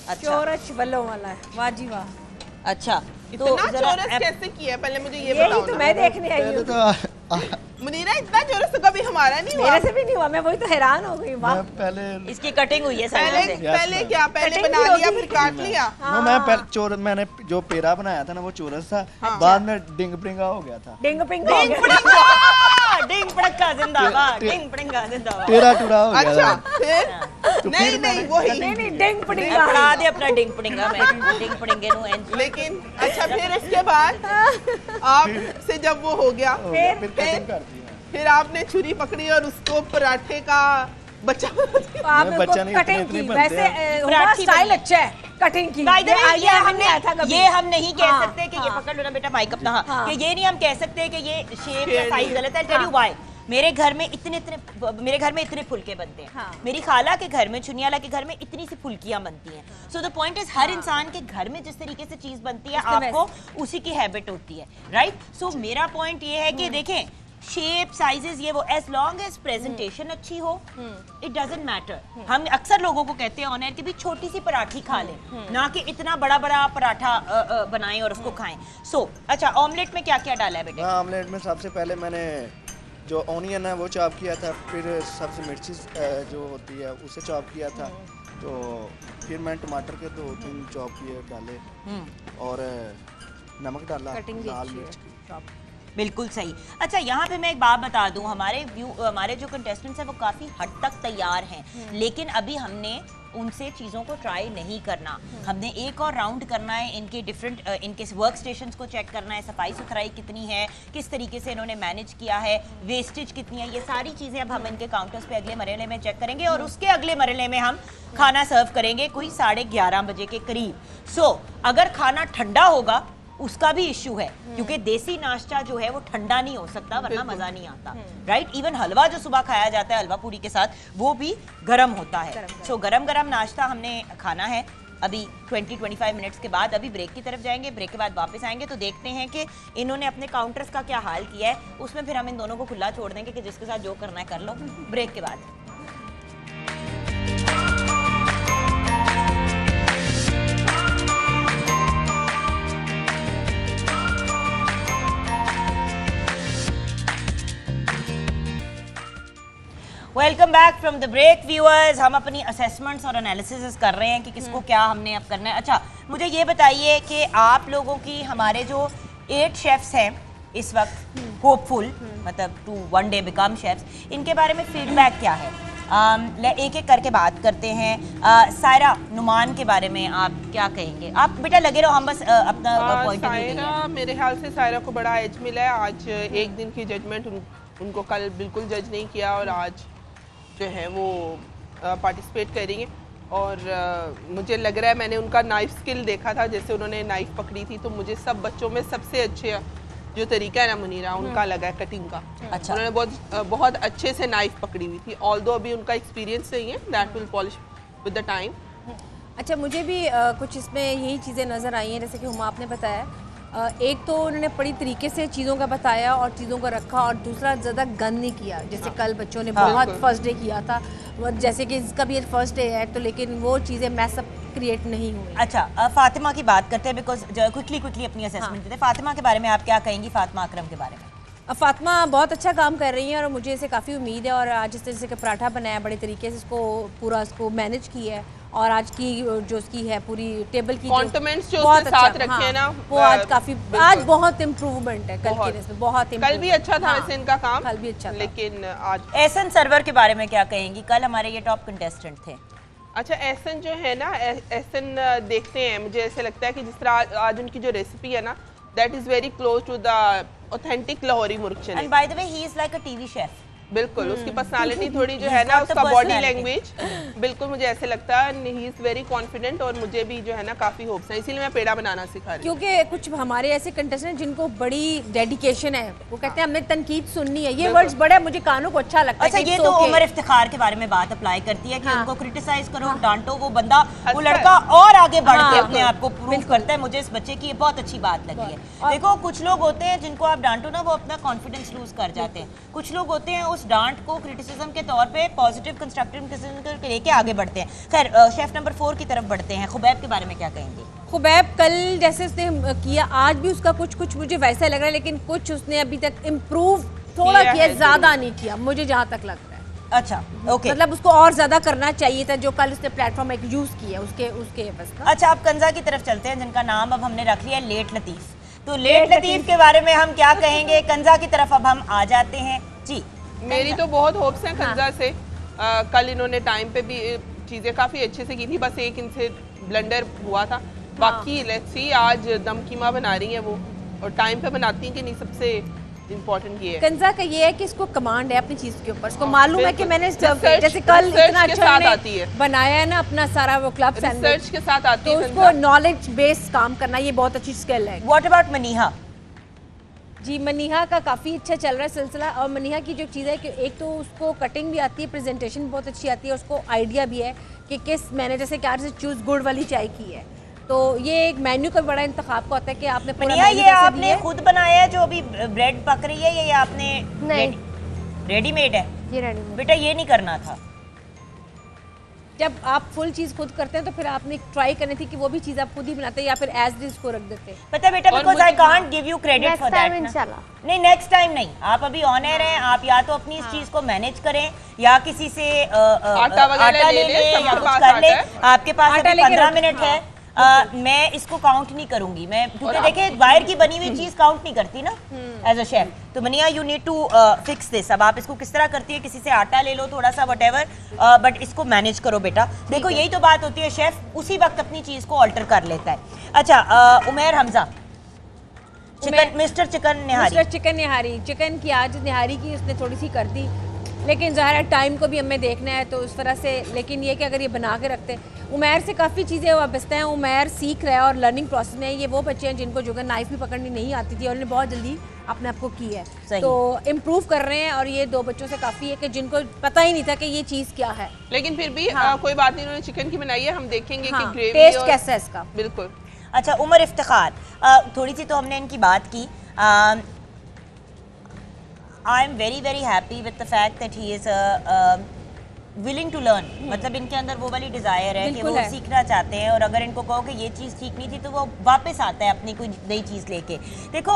अच्छा चोरच वलों वाला है, वाह जी वाह। अच्छा तो चोरस कैसे किया पहले मुझे ये बताओ तो ना। मैं देखने आई हूँ, मुनीरा इतना चोरस तो कभी हमारा नहीं हुआ। मेरे से भी नहीं हुआ, मैं वही तो हैरान हो गई। वाह, पहले इसकी कटिंग हुई है साइडों से। पहले क्या पहले बना लिया फिर काट लिया? मैंने जो पेड़ा बनाया था ना वो चोरस था, बाद में डिंग प्रिंगा हो गया था। डिंग पिंग डिंग पड़का जिंदाबाद, डिंग पड़का जिंदाबाद, टेढ़ा टूढ़ा हो गया अच्छा था। फिर नहीं वही नहीं डिंग पिंग पढ़ा दे अपना डिंग पड़ेगा, मैं डिंग पड़ेंगे नो एंड। लेकिन अच्छा फिर इसके बाद आपसे जब वो हो गया फिर कटिंग कर दी। फिर आपने छुरी पकड़ी और उसको पराठे का बच्चा बच्चा नहीं, कटिंग इतने की। बनते वैसे स्टाइल अच्छा है कटिंग की। ये हम नहीं कह सकते कि ये पकड़ लो ना बेटा माइक अपना, कि ये नहीं हम कह सकते कि ये शेप या साइज गलत है। Tell you why. मेरे घर में इतने फुलके बनते हैं, मेरी खाला के घर में, चुनियाला के घर में इतनी सी फुल्कियां बनती हैं। सो द पॉइंट इज हर इंसान के घर में जिस तरीके से चीज बनती है आपको उसी की हैबिट होती है, राइट। सो मेरा पॉइंट ये है कि देखें शेप साइजेस ये वो, एज लॉन्ग एज प्रेजेंटेशन अच्छी हो, इट डजंट मैटर। हम अक्सर लोगों को कहते हैं ऑन एयर कि भी छोटी सी पराठी खा लें, ना कि इतना बड़ा बड़ा पराठा बनाएं और उसको खाएं। सो अच्छा, ऑमलेट में क्या क्या डाला है बेटे? ऑमलेट में सबसे पहले मैंने जो ऑनियन है वो चॉप किया था, फिर सबसे मिर्ची जो होती है उसे चॉप किया था, तो फिर मैंने टमाटर के 2-3 चॉप किए डाले और नमक डाला, लाल मिर्च। बिल्कुल सही। अच्छा, यहाँ पे मैं एक बात बता दूं, हमारे जो कंटेस्टेंट्स हैं वो काफ़ी हद तक तैयार हैं, लेकिन अभी हमने उनसे चीज़ों को ट्राई नहीं करना। हमने एक और राउंड करना है, इनके डिफरेंट इनके वर्क स्टेशंस को चेक करना है, सफाई सुथराई कितनी है, किस तरीके से इन्होंने मैनेज किया है, वेस्टेज कितनी है, ये सारी चीज़ें अब हम इनके काउंटर्स पे अगले मरहले में चेक करेंगे और उसके अगले मरहले में हम खाना सर्व करेंगे कोई 11:30 बजे के करीब। सो अगर खाना ठंडा होगा उसका भी इश्यू है, क्योंकि देसी नाश्ता जो है वो ठंडा नहीं हो सकता वरना मजा नहीं आता, राइट। इवन हलवा जो सुबह खाया जाता है हलवा पूरी के साथ, वो भी गरम होता है। सो गरम गरम नाश्ता हमने खाना है अभी 20-25 मिनट्स के बाद। अभी ब्रेक की तरफ जाएंगे, ब्रेक के बाद वापस आएंगे तो देखते हैं कि इन्होंने अपने काउंटर्स का क्या हाल किया है। उसमें फिर हम इन दोनों को खुला छोड़ देंगे कि जिसके साथ जो करना है कर लो। ब्रेक के बाद welcome back from the break viewers. हम अपनी असेसमेंट्स और एनालिसिस कर रहे हैं कि किसको क्या हमने अब करना है। अच्छा, मुझे ये बताइए कि आप लोगों की, हमारे जो 8 शेफ्स हैं इस वक्त होपफुल, मतलब to one day become chefs, इनके बारे में फीडबैक क्या है? एक एक करके बात करते हैं। सायरा नुमान के बारे में आप क्या कहेंगे? आप बेटा लगे रहो, हम बस अपना पॉइंट ऑफ व्यू देंगे। मेरे ख्याल से सायरा को बड़ा एज मिला है। आज एक दिन की जजमेंट उनको कल बिल्कुल जज नहीं किया और आज जो है वो पार्टिसिपेट करेंगे। और मुझे लग रहा है, मैंने उनका नाइफ स्किल देखा था, जैसे उन्होंने नाइफ पकड़ी थी, तो मुझे सब बच्चों में सबसे अच्छे जो तरीका है ना मुनीरा, उनका लगा है कटिंग का। अच्छा। उन्होंने बहुत अच्छे से नाइफ पकड़ी हुई थी। ऑल्दो अभी उनका एक्सपीरियंस नहीं है, that will polish with the time, अच्छा, मुझे भी कुछ इसमें यही चीज़ें नज़र आई हैं जैसे कि हुमा आपने बताया। एक तो उन्होंने बड़ी तरीके से चीज़ों का बताया और चीज़ों को रखा, और दूसरा ज़्यादा गन नहीं किया जैसे कल बच्चों ने बहुत फर्स्ट डे किया था, जैसे कि इसका भी फर्स्ट डे है तो लेकिन वो चीज़ें मैसअप क्रिएट नहीं हुई। अच्छा, फातिमा की बात करते हैं बिकॉज क्विकली अपनी असेसमेंट देते हैं। फातिमा के बारे में आप क्या कहेंगी, फातिमा अकरम के बारे में? फातिमा बहुत अच्छा काम कर रही हैं और मुझे इसे काफ़ी उम्मीद है। और आज जिस तरह से पराठा बनाया बड़े तरीके से इसको मैनेज किया है, और आज की जो उसकी है पूरी टेबल की कॉन्टिनेंट्स जो उसके साथ रखे हैं ना, वो आज बहुत इम्प्रूवमेंट है। कल की नस्बत बहुत कल भी अच्छा था वैसे इनका काम, कल भी अच्छा था, लेकिन आज एहसन सरवर के बारे में क्या कहेंगी? कल हमारे ये टॉप कंटेस्टेंट थे। अच्छा, एहसन जो है ना, एहसन देखते हैं, मुझे ऐसे लगता है कि जिस तरह आज उनकी जो रेसिपी है ना, that is very close to the authentic Lahori murgh chane. And by the way he is like a TV chef. बिल्कुल, उसकी पर्सनालिटी थोड़ी जो है ना, उसका बॉडी लैंग्वेज बिल्कुल मुझे ऐसे लगता है ही इज वेरी कॉन्फिडेंट, और मुझे भी जो है ना काफी होप्स है, इसीलिए मैं पेड़ा बनाना सिखा रही हूँ। क्योंकि कुछ हमारे ऐसे कंटेस्टेंट जिनको बड़ी डेडिकेशन है, वो कहते हैं हमने तनकीद सुननी है, ये वर्ड्स बड़े मुझे कानों को अच्छा लगता है। अच्छा, ये तो उमर इफ्तिखार के बारे में बात अप्लाई करती है कि उनको क्रिटिसाइज करो, डांटो, वो बंदा वो लड़का और आगे बढ़ के अपने आप को प्रूव करता है। मुझे इस बच्चे की ये बहुत अच्छी बात लगी है। देखो, कुछ लोग होते हैं जिनको आप डांटो ना, वो अपना कॉन्फिडेंस लूज कर जाते हैं। कुछ लोग होते हैं उस डांट को क्रिटिसिज्म के तौर पे पॉजिटिव कंस्ट्रक्टिव क्रिटिसिज्म लेके आगे बढ़ते हैं। खैर, शेफ नंबर 4 की तरफ बढ़ते हैं। खुबैब के बारे में क्या कहेंगे? खुबैब कल जैसे उसने किया, आज भी उसका कुछ मुझे वैसा लग रहा है, लेकिन कुछ उसने अभी तक इम्प्रूव थोड़ा किया, ज्यादा नहीं किया मुझे जहाँ तक लग रहा है। अच्छा, ओके, मतलब उसको और ज्यादा करना चाहिए था जो कल उसने प्लेटफॉर्म एक यूज किया उसके बस ना। अच्छा, आप कंजा की तरफ चलते हैं, जिनका नाम अब हमने रख लिया लेट लतीफ। तो लेट लतीफ के बारे में हम क्या कहेंगे? कंजा की तरफ अब हम आ जाते हैं जी। मेरी तो बहुत होप्स हैं कंजा से। कल इन्होंने टाइम पे भी चीज़ें काफ़ी अच्छे से की थी, बस एक इनसे ब्लंडर हुआ था। बाकी लेट्स सी, आज दम कीमा बना रही हैं वो, और टाइम पे बनाती हैं कि नहीं, सबसे इम्पोर्टेंट ये है। कंजा का ये है कि इसको कमांड है अपनी चीज के ऊपर, इसको मालूम है कि मैंने जैसे कल इतना अच्छा बनाया है ना अपना सारा वो क्लब रिसर्च के साथ आती है, तो उसको नॉलेज बेस्ड काम करना ये बहुत अच्छी स्किल है। What about Maniha? जी, मनीहा का काफ़ी अच्छा चल रहा है सिलसिला। और मनीहा की जो चीज़ है कि एक तो उसको कटिंग भी आती है, प्रेजेंटेशन बहुत अच्छी आती है, उसको आइडिया भी है कि किस मैंने जैसे क्या से चूज़ गुड़ वाली चाय की है, तो ये एक मेन्यू का बड़ा इंतखाब का होता है कि आपने मनीहा ये आपने खुद बनाया है जो अभी ब्रेड पक रही है, ये आपने रेडीमेड है? ये रेडीमेड। बेटा ये नहीं करना था। जब आप फुल चीज खुद करते हैं तो फिर आपने ट्राई करनी थी कि वो भी चीज आप खुद ही बनाते हैं या फिर एज डिश को रख देते हैं। पता बेटा, because I can't give you credit for that. इंशाल्लाह नहीं, नेक्स्ट टाइम नहीं। आप अभी ऑन एयर हैं, आप या तो अपनी इस चीज को मैनेज करें या किसी से आटा ले लें या कुछ कर ले। आपके पास अभी 15 मिनट है। मैं इसको काउंट नहीं करूंगी मैं, क्योंकि देखिए बाहर की बनी हुई चीज काउंट नहीं करती ना एज अ शेफ। तो Maniha, you need to fix this. अब आप इसको किस तरह करती है, किसी से आटा ले लो थोड़ा सा व्हाटएवर, बट इसको मैनेज करो बेटा। देखो यही तो बात होती है, शेफ उसी वक्त अपनी चीज को ऑल्टर कर लेता है। अच्छा, उमैर हमजा, मिस्टर चिकन निहारी, चिकन की आज निहारी की उसने थोड़ी सी कर दी, लेकिन ज़ाहिर है टाइम को भी हमें देखना है तो उस तरह से। लेकिन ये कि अगर ये बना के रखते हैं, उमैर से काफ़ी चीज़ें वाबस्ता हैं। उमैर सीख रहा है और लर्निंग प्रोसेस में। ये वो बच्चे हैं जिनको जो नाइफ भी पकड़नी नहीं आती थी और उन्होंने बहुत जल्दी अपने आप को की है, तो इम्प्रूव कर रहे हैं। और ये 2 बच्चों से काफ़ी है कि जिनको पता ही नहीं था कि ये चीज़ क्या है, लेकिन फिर भी कोई बात नहीं, उन्होंने चिकन की बनाई है, हम देखेंगे कि ग्रेवी टेस्ट कैसा है इसका। बिल्कुल। अच्छा, उमर इफ्तिखार, थोड़ी सी तो हमने इनकी बात की। I am very very happy with the fact that he is willing to learn। मतलब इनके अंदर वो वाली डिज़ायर है कि वो सीखना चाहते हैं, और अगर इनको कहो कि ये चीज़ ठीक नहीं थी तो वो वापस आता है अपनी कोई नई चीज़ लेके। देखो,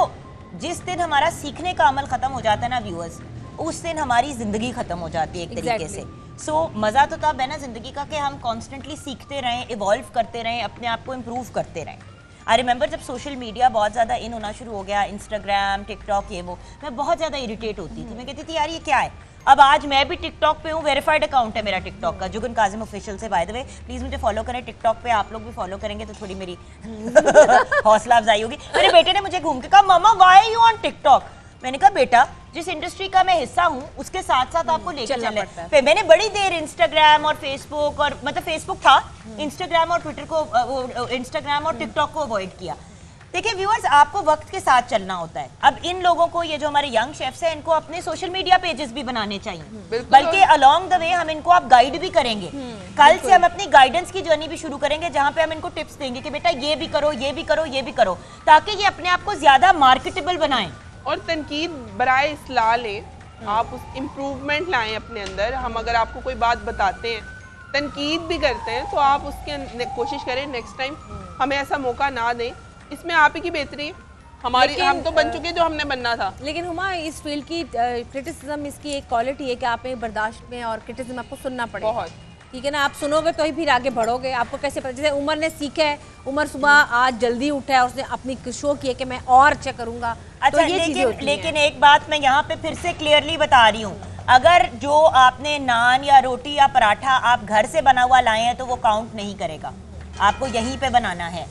जिस दिन हमारा सीखने का अमल ख़त्म हो जाता है ना व्यूअर्स, उस दिन हमारी ज़िंदगी ख़त्म हो जाती है एक तरीके से। सो मज़ा तो तब है ना ज़िंदगी का कि हम कॉन्स्टेंटली सीखते रहें, इवॉल्व करते रहें, अपने आप को इम्प्रूव करते रहें। आई रिमेंबर जब सोशल मीडिया बहुत ज़्यादा इन होना शुरू हो गया, इंस्टाग्राम, टिकटॉक, ये वो, मैं बहुत ज़्यादा इरिटेट होती थी। मैं कहती थी यार ये क्या है। अब आज मैं भी टिकटॉक पे हूँ, वेरीफाइड अकाउंट है मेरा टिकटॉक का, जुगन काजिम ऑफिशियल से। बाय द वे प्लीज़ मुझे फॉलो करें टिकटॉक पे, आप लोग भी फॉलो करेंगे तो थोड़ी मेरी हौसला अफजाई होगी। मेरे बेटे ने मुझे घूम के कहा, mama why are you on TikTok? मैंने कहा बेटा, जिस इंडस्ट्री का मैं हिस्सा हूँ उसके साथ साथ आपको लेकर चलना पड़ता है। मैंने बड़ी देर इंस्टाग्राम और फेसबुक, और मतलब फेसबुक था, इंस्टाग्राम और ट्विटर को, इंस्टाग्राम और टिकटॉक को अवॉइड किया। देखिए व्यूअर्स, आपको वक्त के साथ चलना होता है। अब इन लोगों को, ये जो हमारे यंग शेफ्स हैं, इनको अपने सोशल मीडिया पेजेस भी बनाने चाहिए, बल्कि अलोंग द वे हम इनको आप गाइड भी करेंगे। कल से हम अपनी गाइडेंस की जर्नी भी शुरू करेंगे, जहां पे हम इनको टिप्स देंगे कि बेटा ये भी करो, ये भी करो, ये भी करो, ताकि ये अपने आप को ज्यादा मार्केटेबल बनाएं। और तनकीद बराए इस्लाह लें, आप उस इम्प्रूवमेंट लाएं अपने अंदर। हम अगर आपको कोई बात बताते हैं, तनकीद भी करते हैं, तो आप उसके कोशिश करें नेक्स्ट टाइम हमें ऐसा मौका ना दें। इसमें आप ही की बेहतरी है, हमारी हम तो बन चुके जो हमने बनना था। लेकिन हुमा, इस फील्ड की क्रिटिसिज्म इसकी एक क्वालिटी है कि आप में बर्दाश्त में, और क्रिटिसिज्म आपको सुनना पड़ेगा। बहुत, ठीक है ना, आप सुनोगे तो ही फिर आगे बढ़ोगे। आपको कैसे पता, जैसे उमर ने सीखा है, उमर सुबह आज जल्दी उठा है, उसने अपनी शो किया कि मैं और अच्छा करूंगा। अच्छा, तो ये लेकिन एक बात मैं यहाँ पे फिर से क्लियरली बता रही हूँ, अगर जो आपने नान या रोटी या पराठा आप घर से बना हुआ लाए हैं तो वो काउंट नहीं करेगा, आपको यहीं पे बनाना है।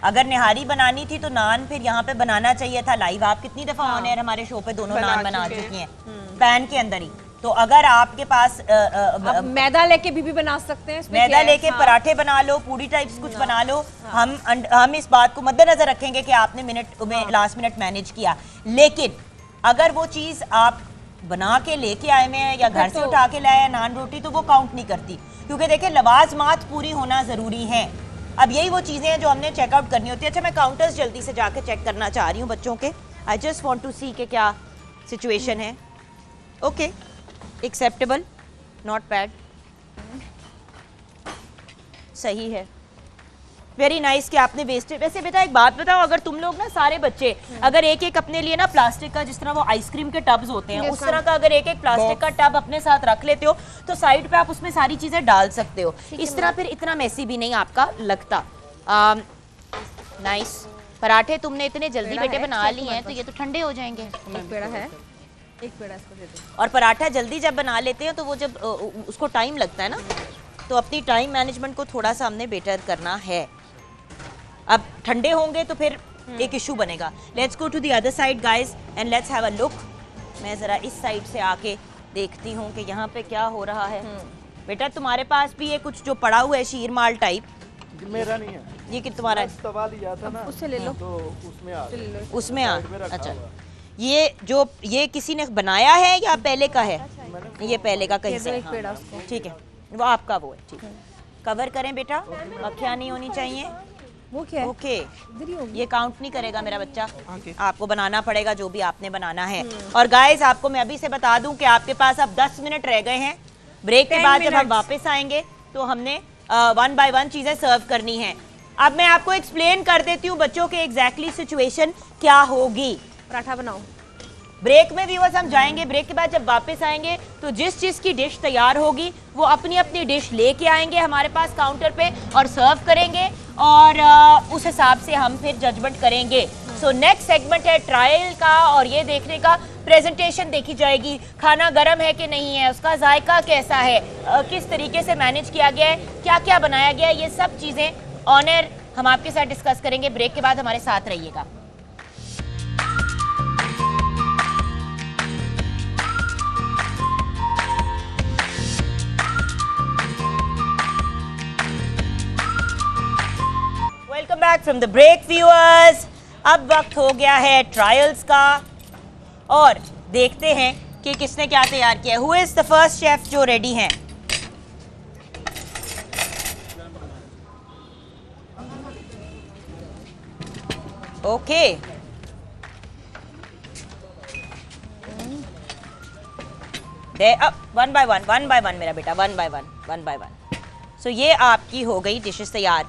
अगर निहारी बनानी थी तो नान फिर यहाँ पे बनाना चाहिए था लाइव। आप कितनी दफा ऑन एयर हमारे शो पे दोनों नान बना चुकी हैं पैन के अंदर ही। तो अगर आपके पास मैदा लेके भी बना सकते हैं, मैदा लेके पराठे बना लो, पूरी टाइप्स कुछ बना लो। हम इस बात को मद्देनजर रखेंगे कि आपने मिनट में लास्ट मिनट मैनेज किया, लेकिन अगर वो चीज़ आप बना के लेके आए में या घर से उठा के लाए नान रोटी, तो वो काउंट नहीं करती, क्योंकि देखिए लवाजमात पूरी होना ज़रूरी है। अब यही वो चीज़ें हैं जो हमने चेकआउट करनी होती है। अच्छा, मैं काउंटर्स जल्दी से जाके चेक करना चाह रही हूँ बच्चों के। आई जस्ट वॉन्ट टू सी कि क्या सिचुएशन है। ओके, एक्सेप्टेबल, नॉट बैड, सही है, वेरी नाइस कि आपने वेस्टेज। वैसे बेटा एक बात बताओ, अगर तुम लोग ना सारे बच्चे अगर एक एक अपने लिए ना प्लास्टिक का, जिस तरह वो आइसक्रीम के टब्स होते हैं उस तरह का अगर एक एक प्लास्टिक का टब अपने साथ रख लेते हो तो साइड पे आप उसमें सारी चीजें डाल सकते हो। इस तरह फिर इतना मैसी भी नहीं आपका लगता। नाइस। पराठे तुमने इतने जल्दी बेटे बना लिए हैं तो ये तो ठंडे हो जाएंगे। एक पेड़ा है, एक पेड़ा इसको दे दो। और पराठा जल्दी जब बना लेते हैं तो वो जब उसको टाइम लगता है ना, तो अपनी टाइम मैनेजमेंट को थोड़ा सा हमने बेटर करना है। अब ठंडे होंगे तो फिर एक इशू बनेगा। Let's go to the other side guys and let's have a look. मैं ज़रा इस साइड से आके देखती हूँ कि यहाँ पे क्या हो रहा है। बेटा तुम्हारे पास भी ये कुछ जो पड़ा हुआ है शीर माल टाइप? मेरा नहीं है ये कि तुम्हारा तवा लिया था ना, उससे ले लो, तो उसमें आ। अच्छा, ये किसी ने बनाया है या पहले का है? ये पहले का कहीं से। ठीक है, वो आपका वो है। ठीक है, कवर करें बेटा, मक्खियाँ नहीं होनी चाहिए। वो क्या है? ओके, ये काउंट नहीं करेगा मेरा बच्चा, आपको बनाना पड़ेगा जो भी आपने बनाना है। और गाइस आपको मैं अभी से बता दूं कि आपके पास अब 10 मिनट रह गए हैं। ब्रेक के बाद जब हम वापस आएंगे तो हमने 1 बाय 1 चीजें सर्व करनी है। अब मैं आपको एक्सप्लेन कर देती हूँ बच्चों के एग्जैक्टली सिचुएशन क्या होगी। पराठा बनाओ। ब्रेक में व्यूअर्स हम जाएंगे, ब्रेक के बाद जब वापस आएंगे तो जिस चीज़ की डिश तैयार होगी वो अपनी अपनी डिश लेके आएंगे हमारे पास काउंटर पे और सर्व करेंगे, और उस हिसाब से हम फिर जजमेंट करेंगे। सो नेक्स्ट सेगमेंट है ट्रायल का, और ये देखने का प्रेजेंटेशन देखी जाएगी, खाना गर्म है कि नहीं है, उसका जायका कैसा है, किस तरीके से मैनेज किया गया है, क्या क्या बनाया गया है, ये सब चीज़ें ऑन एयर हम आपके साथ डिस्कस करेंगे। ब्रेक के बाद हमारे साथ रहिएगा। Welcome back from the break viewers. अब वक्त हो गया है ट्रायल्स का, और देखते हैं कि किसने क्या तैयार किया है। Who is the first chef जो रेडी हैं? ओके, वन बाय वन मेरा बेटा, वन बाय वन। सो ये आपकी हो गई डिशेस तैयार।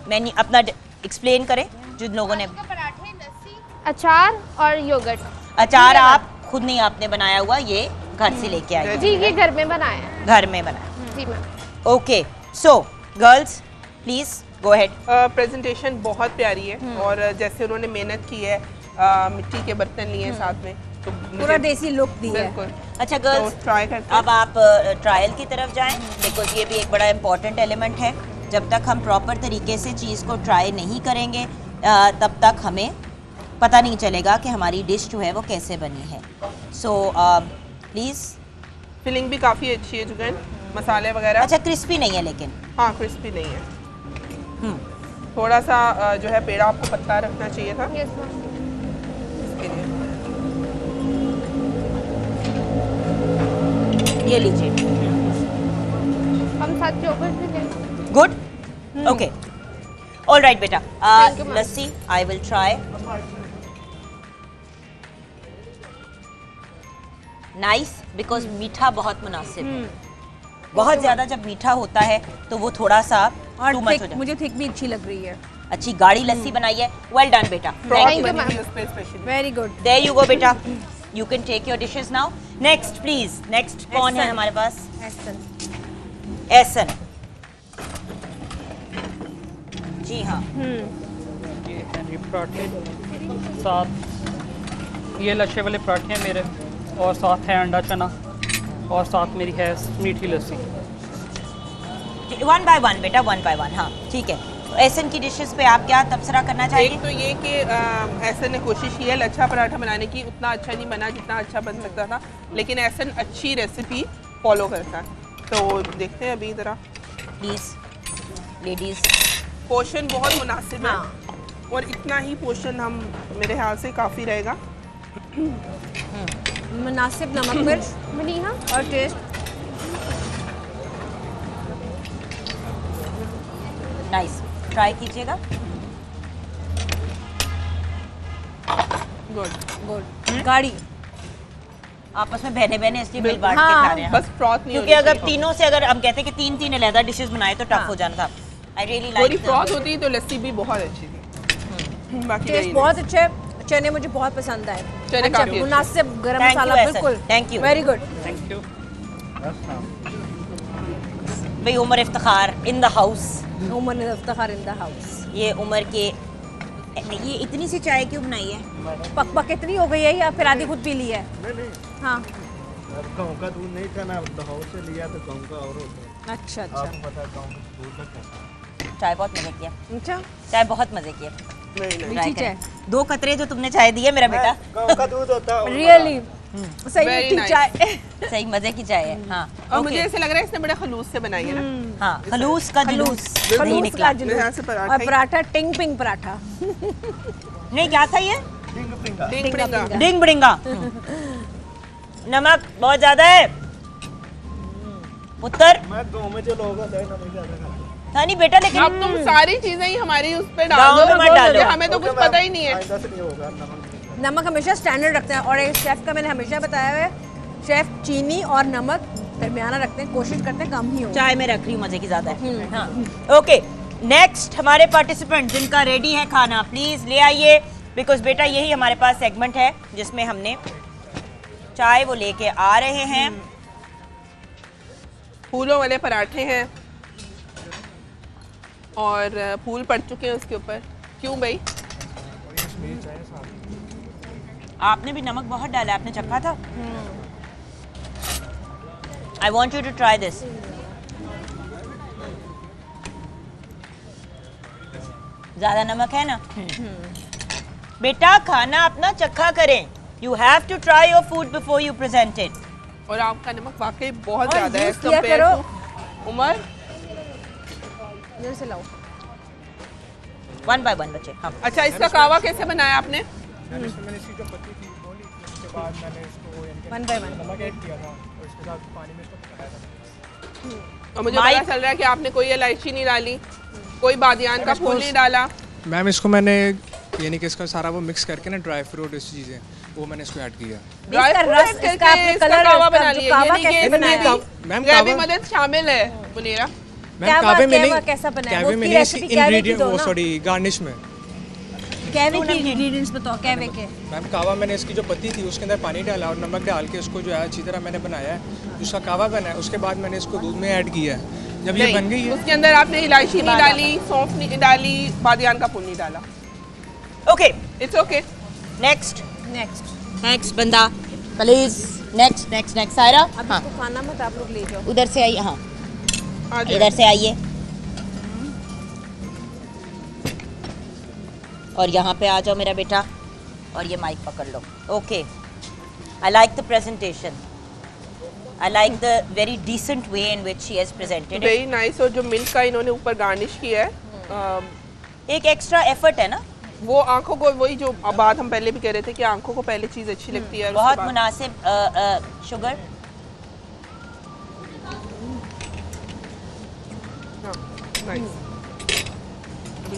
मैंने अपना एक्सप्लेन करें जिन लोगों ने। पराठे, लस्सी, अचार और योगर्ट। अचार आप खुद नहीं आपने बनाया हुआ, ये घर से लेके आए? जी, ये घर में बनाया। घर में बनाया, जी ma'am. Okay. So girls please go ahead. Presentation बहुत प्यारी है, और जैसे उन्होंने मेहनत की है, मिट्टी के बर्तन लिए हैं साथ में, तो पूरा देसी लुक दी है। बिल्कुल। अच्छा गर्ल्स, तो ट्राई करते हैं। अब आप ट्रायल की तरफ जाएं, बिकॉज ये भी एक बड़ा इंपॉर्टेंट एलिमेंट है। जब तक हम प्रॉपर तरीके से चीज़ को ट्राई नहीं करेंगे तब तक हमें पता नहीं चलेगा कि हमारी डिश जो है वो कैसे बनी है। So please. फिलिंग भी काफ़ी अच्छी है जुगन, मसाले वगैरह। अच्छा, क्रिस्पी नहीं है लेकिन? हाँ, क्रिस्पी नहीं है, थोड़ा सा जो है पेड़ा आपको पतला रखना चाहिए था यस मैम। इसके लिए। ये लीजिए। हम साथ चोकर भी लें। गुड ओके ऑल राइट बेटा Thank you, ma'am. Lassi I will try nice because मीठा बहुत मुनासिब है बहुत ज्यादा जब मीठा होता है तो वो थोड़ा सा और too much हो thick, जाता है। मुझे थिक भी अच्छी लग रही है। अच्छी गाढ़ी लस्सी बनाई है वेल डन बेटा फ्रॉक Thank you, बनी ma'am. हुई है उस पे specially. Very good. There you go बेटा you can take your dishes now next please next कौन है एहसन। हमारे पास एहसन जी हाँ ये हैं ये पराठे, साथ ये लच्छे वाले पराठे हैं मेरे, और साथ है अंडा चना, और साथ मेरी है मीठी लस्सी। वन बाय वन बेटा वन बाय वन हाँ ठीक है तो एहसन की डिशेस पे आप क्या तबसरा करना एक चाहिए तो ये कि एहसन ने कोशिश की है लच्छा पराठा बनाने की, उतना अच्छा नहीं बना जितना अच्छा बन सकता था, लेकिन एहसन अच्छी रेसिपी फॉलो करता है। तो देखते हैं अभी ज़रा प्लीज लेडीज पोर्शन बहुत मुनासिब है और इतना ही पोर्शन हम मेरे ख्याल से काफ़ी रहेगा। मुनासिब नमक मिर्च मनीहा और टेस्ट। नाइस ट्राई कीजिएगा गुड गुड गाढ़ी। आपस में बहने बहने इसलिए मिल बांट के हाँ, खा रहे हैं बस फ्रॉथ नहीं क्योंकि होनी अगर चाहिए। तीनों से अगर हम कहते हैं कि तीन तीन अलहदा डिशेस बनाए तो टफ हो जाना था आई रियली थोड़ी लाइक फ्रॉथ होती तो लस्सी भी बहुत अच्छी थी। बाकी टेस्ट रही बहुत अच्छा है। चने मुझे बहुत पसंद आए। चने अच्छा, काफी अच्छे। मुनासिब गरम Thank you, मसाला एहसन। बिल्कुल। Thank you. Very good. Thank you. भाई Umar Iftikhar in the house Umar ने इफ्तिखार इन द हाउस। ये उमर के ये इतनी सी चाय क्यों बनाई है पक पक इतनी हो गई है या फिर आधी खुद पी ली है? हाँ गाँव का दूध नहीं था ना दहाव से लिया तो गाँव का और होता है अच्छा आपको अच्छा पता है गाँव का दूध का कैसा चाय बहुत मजे किया अच्छा चाय बहुत मजे किया नहीं नहीं Try मीठी करें। चाय। 2 कतरे जो तुमने चाय दी है मेरा बेटा गाँव का दूध होता है और रियली सही Very मीठी nice. चाय। सही मजे की चाय है हाँ और मुझे okay। ऐसे लग रहा है इसने बड़े खलूस से बनाई है ना। हाँ खलूस का जुलूस नहीं खलूस निकला का जुलूस। यहाँ से पराठा और ही- पराठा टिंग पिंग पराठा। नहीं क्या था ये डिंग पिंगा डिंग पिंगा। डिंग बडिंगा नमक बहुत ज्यादा है पुत्र मैं गाँव में जो लोग होते हैं ना मैं ज़्यादा खाता हूँ। था नहीं बेटा लेकिन अब तुम सारी चीजें ही हमारी उस पे डाल गाँव दो में मत डालो। हमें तो कुछ पता ही नहीं है। आइंदा से नहीं होगा नमक नमक हमेशा स्टैंडर्ड रखते हैं और एक शेफ का मैंने हमेशा बताया है शेफ चीनी और नमक दरमियाना रखते हैं कोशिश करते हैं कम ही हो। चाय में रख रही हूँ मजे की ज्यादा है हाँ ओके नेक्स्ट हमारे पार्टिसिपेंट जिनका रेडी है खाना प्लीज ले आइए बिकॉज बेटा यही हमारे पास सेगमेंट है जिसमें हमने चाय वो लेके आ रहे हैं फूलों वाले पराठे हैं और फूल पड़ चुके हैं उसके ऊपर। क्यों भाई? आपने भी नमक बहुत डाला आपने चखा था I want you to try this ज्यादा नमक है ना बेटा खाना अपना चखा करें you have to try your food before you present it और आपका नमक वाकई बहुत और ज्यादा है use किया compared करो। to उमर। इधर से लाओ। 1 by 1 बच्चे हाँ अच्छा इसका कावा कैसे बनाया आपने? मैंने इसकी जो पत्ती थी वो ली, उसके बाद मैंने इसको यानी कि 1 by 1 नमक ऐड किया था और इसके साथ पानी में इसको पकाया था। और मुझे पता चल रहा है कि आपने कोई इलायची नहीं डाली, कोई बादियान का फूल नहीं डाला। मैम इसको मैंने यानी कि इसका सारा वो मिक्स करके ना ड्राई फ्रूट इस चीज़ें वो मैंने इसको ऐड किया। ड्राई इसका फ्रूट रस, ऐड करके इसका आपने इसका कलर, कावा इसका बना जो लिया, कावा यानी कि कैसे इसमें बनाया? मैम भी कावा मदद शामिल है मुनीरा। मैम कावे में नहीं कैसा बनाया? कावे वो में उसकी नहीं रेसिपी कैवे की इंग्रेडिएंट दो वो ना। सॉरी गार्निश में। कैवे की इंग्रेडिएंट्स बताओ कैवे के। मैम कावा मैंने इसकी जो पत्ती थी उसके अंदर पानी डाला और नमक डाल के उसको जो है अच्छी तरह मैंने बनाया है उसका कावा बना है। उसके बाद मैंने इसको दूध में ऐड किया है। जब ये बन गई है उसके अंदर आपने इलायची नहीं डाली, सौंफ नहीं डाली, बादियान का फूल नहीं डाला। Okay it's okay. Next next बंदा प्लीज नेक्स्ट सायरा अब हाँ इसको खाना मत आप लोग ले जाओ। उधर से आइए हाँ आ जाओ। इधर से आइए और यहाँ पे आ जाओ मेरा बेटा और ये माइक पकड़ लो okay I like the presentation I like the very decent way in which she has presented very nice. और जो मिल्क का इन्होंने ऊपर गार्निश किया है एक एक्स्ट्रा एफर्ट है ना, वो आंखों को, वही जो बात हम पहले भी कह रहे थे कि आंखों को पहले चीज़ अच्छी लगती है। बहुत मुनासिब शुगर।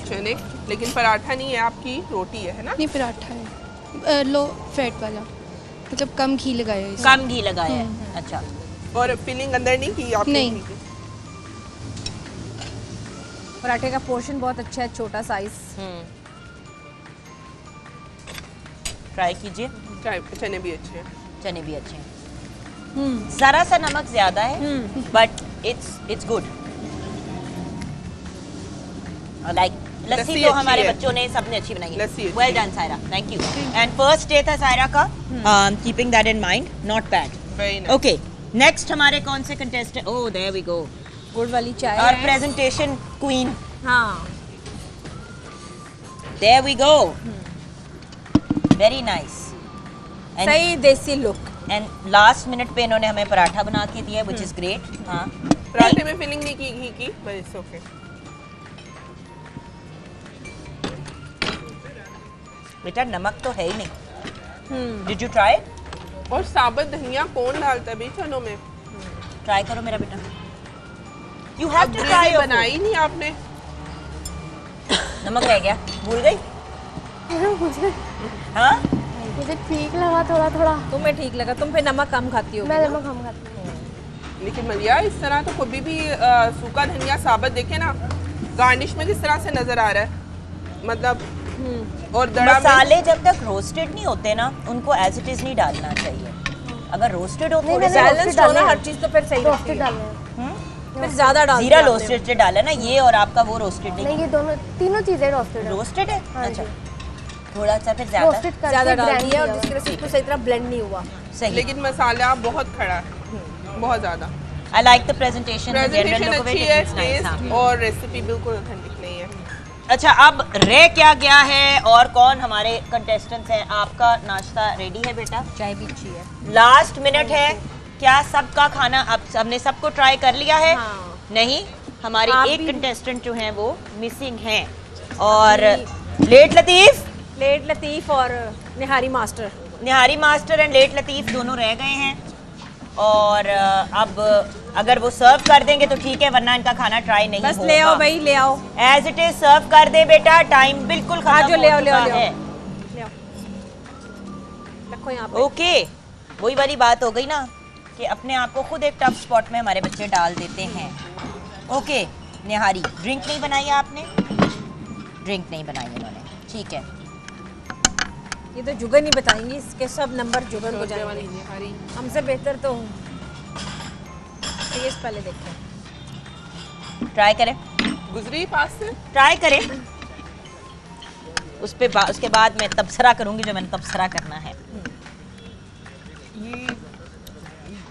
चने, लेकिन पराठा नहीं है आपकी, रोटी है ना? नहीं, पराठा है, लो फैट वाला, मतलब कम घी लगाया है कम घी लगाया है। अच्छा, और फिलिंग अंदर नहीं की आपने? नहीं। पराठे का पोर्शन बहुत अच्छा है, छोटा साइज। ट्राई कीजिए। चने भी अच्छे हैं। चने भी अच्छे हैं। जरा सा नमक ज्यादा है, but it's good. Like lassi तो हमारे बच्चों ने सबने अच्छी बनाई है। Well done Saira, thank you. And first day था सायरा का, keeping that in mind, not bad. Okay, next हमारे कौन से contestant? Oh there we go, गुड़ वाली चाय और है। Presentation queen. हाँ, there we go, very nice, सही देसी लुक। एंड लास्ट मिनट पे इन्होंने हमें पराठा बना के दिया, व्हिच इज ग्रेट। हाँ, पराठे में फिलिंग नहीं की, घी की, बट इट्स ओके। बेटा नमक तो है ही नहीं। Did you try? और साबुत धनिया कौन डालता है भाई चनों में? ट्राई करो मेरा बेटा, यू हैव टू ट्राई। बनाई नहीं आपने? नमक रह गया, भूल गई? हाँ, मुझे ठीक लगा थोड़ा थोड़ा। तुम्हें ठीक लगा, तुम पे नमक कम खाती हो। मैं नमक कम खाती हूँ। लेकिन मलिया इस तरह तो कभी भी सूखा धनिया साबुत देखे ना, गार्निश में किस तरह से नजर आ रहा है, मतलब। और मसाले जब तक रोस्टेड नहीं होते ना, उनको एज इट इज नहीं डालना चाहिए। अगर रोस्टेड हो, थोड़े बैलेंस डालना हर चीज तो फिर सही रहती है। फिर ज्यादा डाल, जीरा रोस्टेड से डाला ना ये, और आपका वो रोस्टेड नहीं। ये दोनों तीनों चीजें रोस्टेड है। रोस्टेड है? अच्छा, थोड़ा सा फिर ज्यादा डाल दिया, और जिसकी वजह से इसको सही तरह ब्लेंड नहीं हुआ। सही। लेकिन मसाला बहुत खड़ा है, बहुत ज्यादा। आई लाइक द प्रेजेंटेशन अच्छी है, टेस्ट और रेसिपी बिल्कुल ऑथेंटिक नहीं है। अच्छा, अब रह क्या गया है और कौन हमारे कंटेस्टेंट्स हैं? आपका नाश्ता रेडी है बेटा? चाय भी अच्छी है। लास्ट मिनट है, क्या सबका खाना अब हमने सबको ट्राई कर लिया है? हाँ। नहीं, हमारे एक कंटेस्टेंट जो हैं वो मिसिंग हैं, और लेट लतीफ और निहारी मास्टर एंड लेट लतीफ दोनों रह गए हैं। और अब अगर वो सर्व कर देंगे तो ठीक है, वरना इनका खाना ट्राई नहीं बस होगा। ले आओ भाई, ले आओ। एज इट इज सर्व कर दे बेटा, टाइम बिल्कुल खत्म जो ले आओ, हो ले आओ, चुका ले है। आओ। रखो यहाँ पे। ओके, वही वाली बात हो गई ना कि अपने आप को खुद एक टफ स्पॉट में हमारे बच्चे डाल देते हैं। ओके, निहारी, ड्रिंक नहीं बनाई आपने? ड्रिंक नहीं बनाई उन्होंने, ठीक है। ये तो जुगन ही बताएंगी, इसके सब नंबर जुगन को जाएंगे। हमसे बेहतर तो टेस्ट पहले देखें। ट्राई करें, गुजरी पास से ट्राई करें, उसके बाद मैं तबसरा करूंगी जो मैंने तबसरा करना है। ये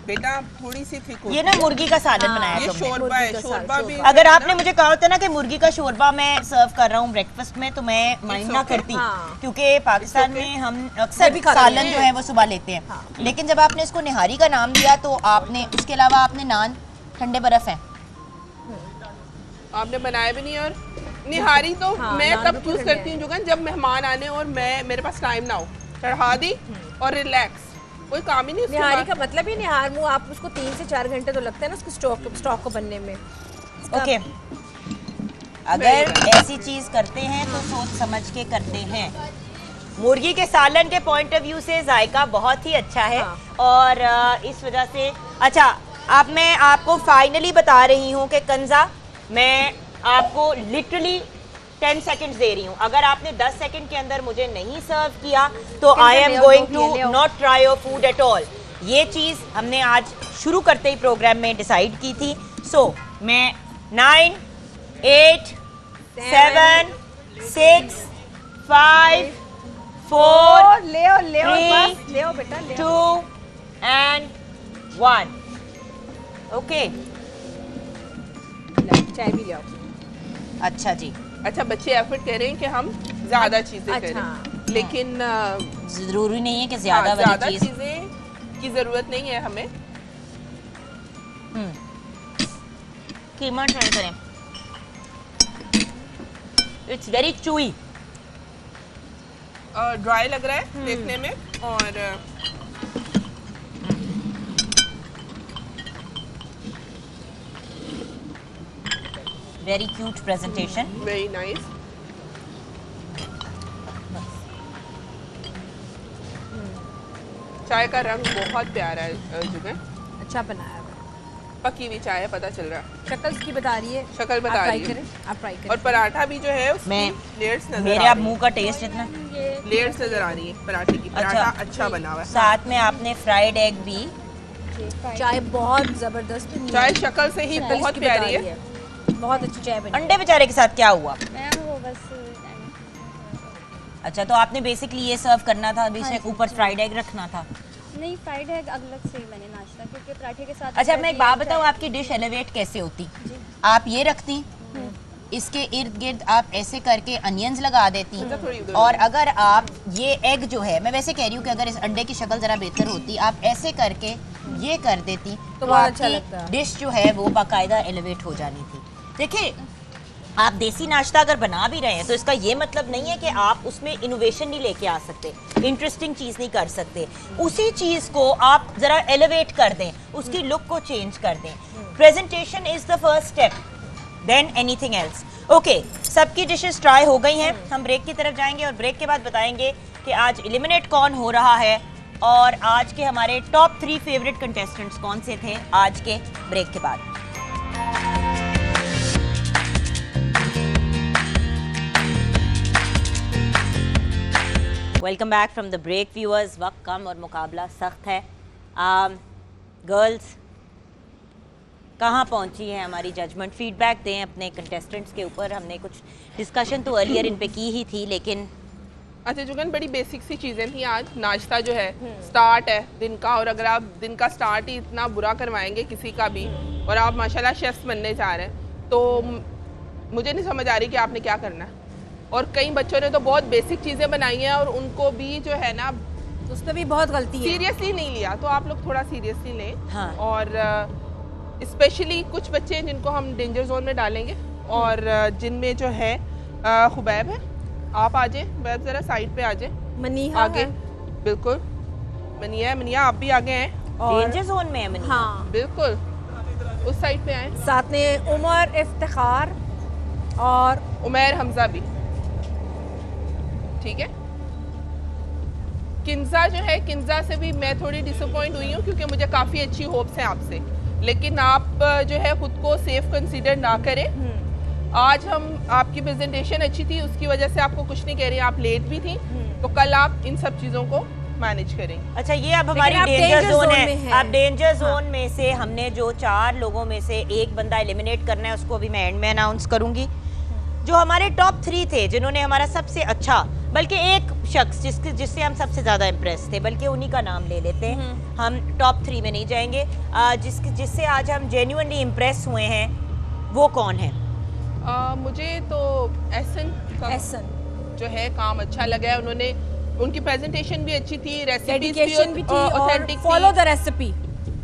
बेटा थोड़ी सी थिक हो। ये ना मुर्गी का सालन बनाया ये तुमने। शोरबा है, शोरबा भी। अगर आपने मुझे कहा होता ना कि मुर्गी का शोरबा मैं सर्व कर रहा हूँ ब्रेकफास्ट में, तो मैं माइंड ना करती, क्योंकि पाकिस्तान में हम अक्सर सालन जो है वो सुबह लेते हैं। लेकिन जब आपने इसको निहारी का नाम दिया तो आपने उसके अलावा आपने नान, ठंडे बर्फ है, आपने बनाया भी नहीं। और निहारी तो मैं तब चूज करती हूँ जुगन जब मेहमान आने और मेरे पास टाइम ना हो, चढ़ा दी और रिलैक्स, कोई काम ही नहीं। निहारी का मतलब ही निहार मुँह, आप उसको 3 से 4 घंटे तो लगते हैं ना उसको स्टॉक को बनने में। ओके, अगर ऐसी चीज करते हैं तो सोच समझ के करते हैं। मुर्गी के सालन के पॉइंट ऑफ व्यू से जायका बहुत ही अच्छा है, और इस वजह से अच्छा, अब मैं आपको फाइनली बता रही हूँ कि कंजा, मैं आपको लिटरली 10 सेकंड्स दे रही हूँ। अगर आपने 10 सेकंड के अंदर मुझे नहीं सर्व किया तो I am going to not try your food at all. ये चीज़ हमने आज शुरू करते ही प्रोग्राम में डिसाइड की थी। सो मैं 9, 8, 7, 6, 5, 4, ले आओ 2 and 1। ओके, चाय भी ले आओ। अच्छा जी, अच्छा बच्चे एफर्ट कह रहे हैं कि हम ज्यादा चीजें करें, लेकिन जरूरी नहीं है कि ज्यादा वाली चीजें की जरूरत नहीं है हमें। कीमा ट्राई करें। इट्स वेरी चूई, ड्राई लग रहा है देखने में, और very cute presentation, very nice. चाय का रंग बहुत प्यारा है जुगन, अच्छा बनाया है, पकी हुई चाय है, पता चल रहा है। शक्ल की बता रही है, शक्ल बता रही है। आप ट्राई करें। और पराठा भी जो है उसकी मैं लेयर्स नजर मेरे आ आप रही मुंह का टेस्ट इतना, है, लेयर्स नजर आ रही है पराठे की। पराठा अच्छा बना हुआ है। साथ में आपने फ्राइड एग भी, चाय बहुत जबरदस्त बनी है। चाय शक्ल से ही शक्ल बहुत की बता प्यारी रही है। बहुत अच्छी चाय बनी। अंडे बेचारे के साथ क्या हुआ? मैं वो बस अच्छा, तो आपने बेसिकली ये सर्व करना था, बेशक ऊपर फ्राइड एग रखना था। नहीं, फ्राइड एग अलग से ही मैंने नाश्ता, क्योंकि पराठे के साथ। अच्छा, मैं एक बात बताऊँ, आपकी डिश एलिवेट कैसे होती? आप ये रखती, इसके इर्द गिर्द आप ऐसे करके अनियंस लगा देती, और अगर आप ये एग जो है, मैं वैसे कह रही हूँ कि अगर इस अंडे की शक्ल जरा बेहतर होती, आप ऐसे करके ये कर देती तो बहुत अच्छा आपकी लगता। डिश जो है वो बाकायदा एलिवेट हो जानी थी। देखिए, आप देसी नाश्ता अगर बना भी रहे हैं तो इसका ये मतलब नहीं है कि आप उसमें इनोवेशन नहीं लेके आ सकते, इंटरेस्टिंग चीज़ नहीं कर सकते। उसी चीज़ को आप ज़रा एलिवेट कर दें, उसकी लुक को चेंज कर दें। Presentation is the first step, than anything else. Okay, सबकी डिशेस ट्राई हो गई हैं, हम ब्रेक की तरफ जाएंगे और ब्रेक के बाद बताएंगे कि आज एलिमिनेट कौन हो रहा है और आज के हमारे टॉप 3 फेवरेट कंटेस्टेंट्स कौन से थे आज के ब्रेक के बाद। Welcome back from the break viewers. वक्त कम और मुकाबला सख्त है। गर्ल्स कहाँ पहुँची है हमारी जजमेंट? फीडबैक दें अपने कंटेस्टेंट्स के ऊपर। हमने कुछ डिस्कशन तो अर्लियर इन पे की ही थी, लेकिन अच्छा जुगन, बड़ी बेसिक सी चीज़ें थी आज। नाश्ता जो है स्टार्ट है दिन का, और अगर आप दिन का स्टार्ट ही इतना बुरा करवाएंगे किसी का भी, और आप माशाल्लाह शेफ्स बनने जा रहे हैं, तो मुझे नहीं समझ आ रही कि आपने क्या करना है। और कई बच्चों ने तो बहुत बेसिक चीज़ें बनाई हैं और उनको भी जो है ना उसमें भी बहुत गलती है, सीरियसली नहीं लिया। तो आप लोग थोड़ा सीरियसली लें। हाँ। और स्पेशली कुछ बच्चे हैं जिनको हम डेंजर जोन में डालेंगे, और जिनमें जो है खुबैब है, आप आ जाए खुबैब, ज़रा साइड पे आ जाए। मनीहा आगे है। बिल्कुल, मनिया आप भी आगे हैं। डेंजर जोन में है मनीहा। हाँ, बिल्कुल उस साइड पे आए। साथ में उमर, इफ्तिखार और उमैर हमजा भी, ठीक है। किंजा जो है, किंजा से भी मैं थोड़ी डिसअपॉइंट हुई हूँ, क्योंकि मुझे काफ़ी अच्छी होप्स हैं आपसे, लेकिन आप जो है खुद को सेफ कंसीडर ना करें। आज हम आपकी प्रेजेंटेशन अच्छी थी, उसकी वजह से आपको कुछ नहीं कह रही, आप लेट भी थी, तो कल आप इन सब चीज़ों को मैनेज करेंगे। अच्छा, ये अब हमारी डेंजर जोन है। अब डेंजर जोन में से हमने जो 4 लोगों में से एक बंदा एलिमिनेट करना है, उसको अभी मैं एंड में अनाउंस करूंगी। जो हमारे टॉप 3 थे, जिन्होंने हमारा सबसे अच्छा, बल्कि एक शख्स जिससे हम सबसे ज़्यादा इम्प्रेस थे, बल्कि उन्हीं का नाम ले लेते हैं, हम टॉप 3 में नहीं जाएंगे। जिससे आज हम जेन्युइनली इम्प्रेस हुए हैं, वो कौन है? मुझे तो एहसन जो है काम अच्छा लगा है। उन्होंने, उनकी प्रेजेंटेशन भी अच्छी थी, डेडिकेशन भी थी, और authentic follow the recipe.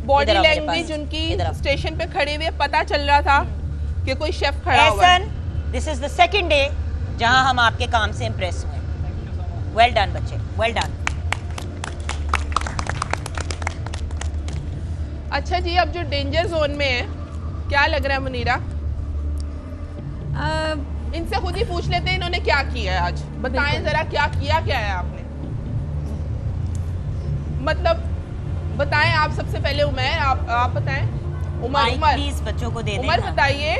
Body language उनकी, स्टेशन पे खड़े हुए पता चल रहा था कि कोई शेफ खड़ा हुआ है। Ehsan, this is the second day जहां हम आपके काम से इम्प्रेस हुए। वेल डन बच्चे, वेल डन। अच्छा जी, अब जो डेंजर जोन में है, क्या लग रहा है मुनीरा? इनसे खुद ही पूछ लेते हैं, इन्होंने क्या किया है आज। बताएं जरा, क्या है आपने? मतलब बताएं आप सबसे पहले। उमर, आप बताएं। उमर प्लीज बच्चों को दे दें। उमर बताइए।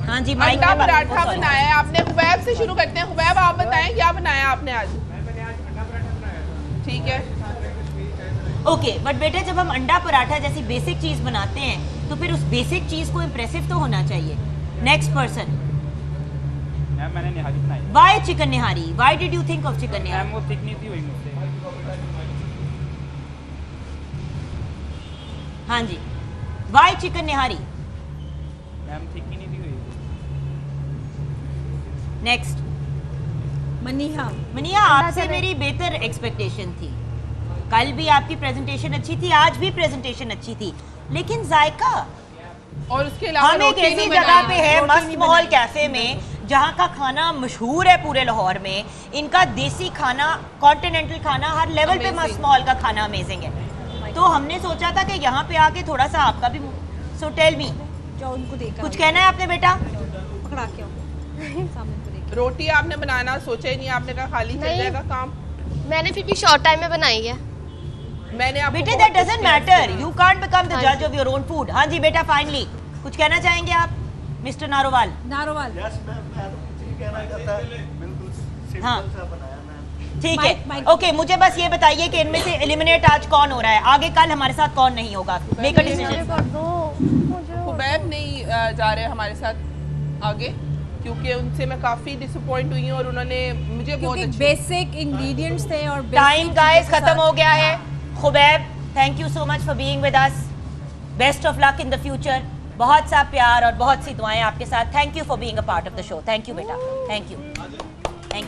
हाँ जी, अंडा पराठा बनाया है आपने। खुबैब से शुरू करते हैं। खुबैब, आप बताएं क्या बनाया आपने आज? ठीक है, ओके। बट बेटा, जब हम अंडा पराठा जैसी बेसिक चीज बनाते हैं तो फिर उस बेसिक चीज को इम्प्रेसिव तो होना चाहिए। Next person. मैंने निहारी बनाई। Why chicken nihari? Why did you think of chicken nihari? वो थिक नहीं थी, वही मुझसे। हाँ जी, Why chicken nihari? Ma'am thick ही नहीं थी, वही। नेक्स्ट। मनीहा, आपसे मेरी बेहतर एक्सपेक्टेशन थी। कल भी आपकी प्रेजेंटेशन अच्छी थी, आज भी प्रेजेंटेशन अच्छी थी, लेकिन जायका। और उसके अलावा हम एक ऐसी जगह पे है, मस्त माहौल कैफे में, जहाँ का खाना मशहूर है पूरे लाहौर में, इनका देसी खाना, कॉन्टिनेंटल खाना, हर लेवल पे मॉल का खाना अमेजिंग है। तो हमने सोचा था कि यहाँ पे आके थोड़ा सा आपका भी, सो टेल मी, उनको देखा कुछ कहना है आपने बेटा? पकड़ा के रोटी आपने बनाना सोचा ही नहीं, आपने कहा खाली चल जाएगा काम। मैंने फिर भी शॉर्ट टाइम में बनाई है। मैंने आपको बेटे that doesn't matter, you can't become the जज ऑफ योर ओन फूड। हाँ जी बेटा, फाइनली कुछ कहना चाहेंगे आप मिस्टर नारोवाल? यस मैम, मैं तो कुछ नहीं कहना चाहता, बिल्कुल सिंपल सा बनाया मैम। ठीक है, ओके, मुझे बस ये बताइए कि इनमें से एलिमिनेट आज कौन हो रहा है, आगे कल हमारे साथ कौन नहीं होगा? Make a decision. खुबैब नहीं जा रहे हमारे साथ आगे, क्योंकि उनसे मैं काफी डिसअपॉइंट हुई हूँ और उन्होंने मुझे बहुत अच्छे बेसिक इंग्रेडिएंट्स थे और टाइम गाइस खत्म हो गया है। Khubaib, thank you so much for being with us, best of luck in the future, बहुत सा प्यार और बहुत सी दुआएं आपके साथ। Thank you for being a part of the show. Thank you बेटा, थैंक यू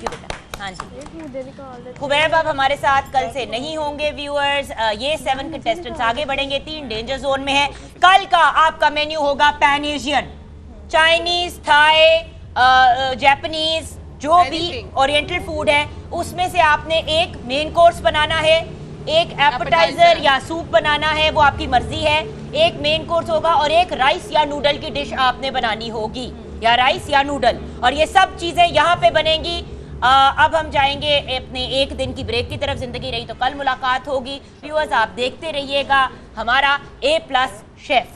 बेटा। हाँ जी, खुबैब अब हमारे साथ कल से नहीं होंगे व्यूअर्स। ये 7 कंटेस्टेंट्स आगे बढ़ेंगे, 3 डेंजर जोन में है। कल का आपका मेन्यू होगा pan Asian, Chinese, Thai, Japanese, जो भी ओरिएंटल फूड है उसमें से आपने एक मेन कोर्स बनाना है, एक एपेटाइजर या सूप बनाना है, वो आपकी मर्जी है। एक मेन कोर्स होगा और एक राइस या नूडल की डिश आपने बनानी होगी, या राइस या नूडल, और ये सब चीजें यहाँ पे बनेंगी। अब हम जाएंगे अपने एक दिन की ब्रेक की तरफ। जिंदगी रही तो कल मुलाकात होगी। व्यूअर्स, आप देखते रहिएगा हमारा A+ शेफ।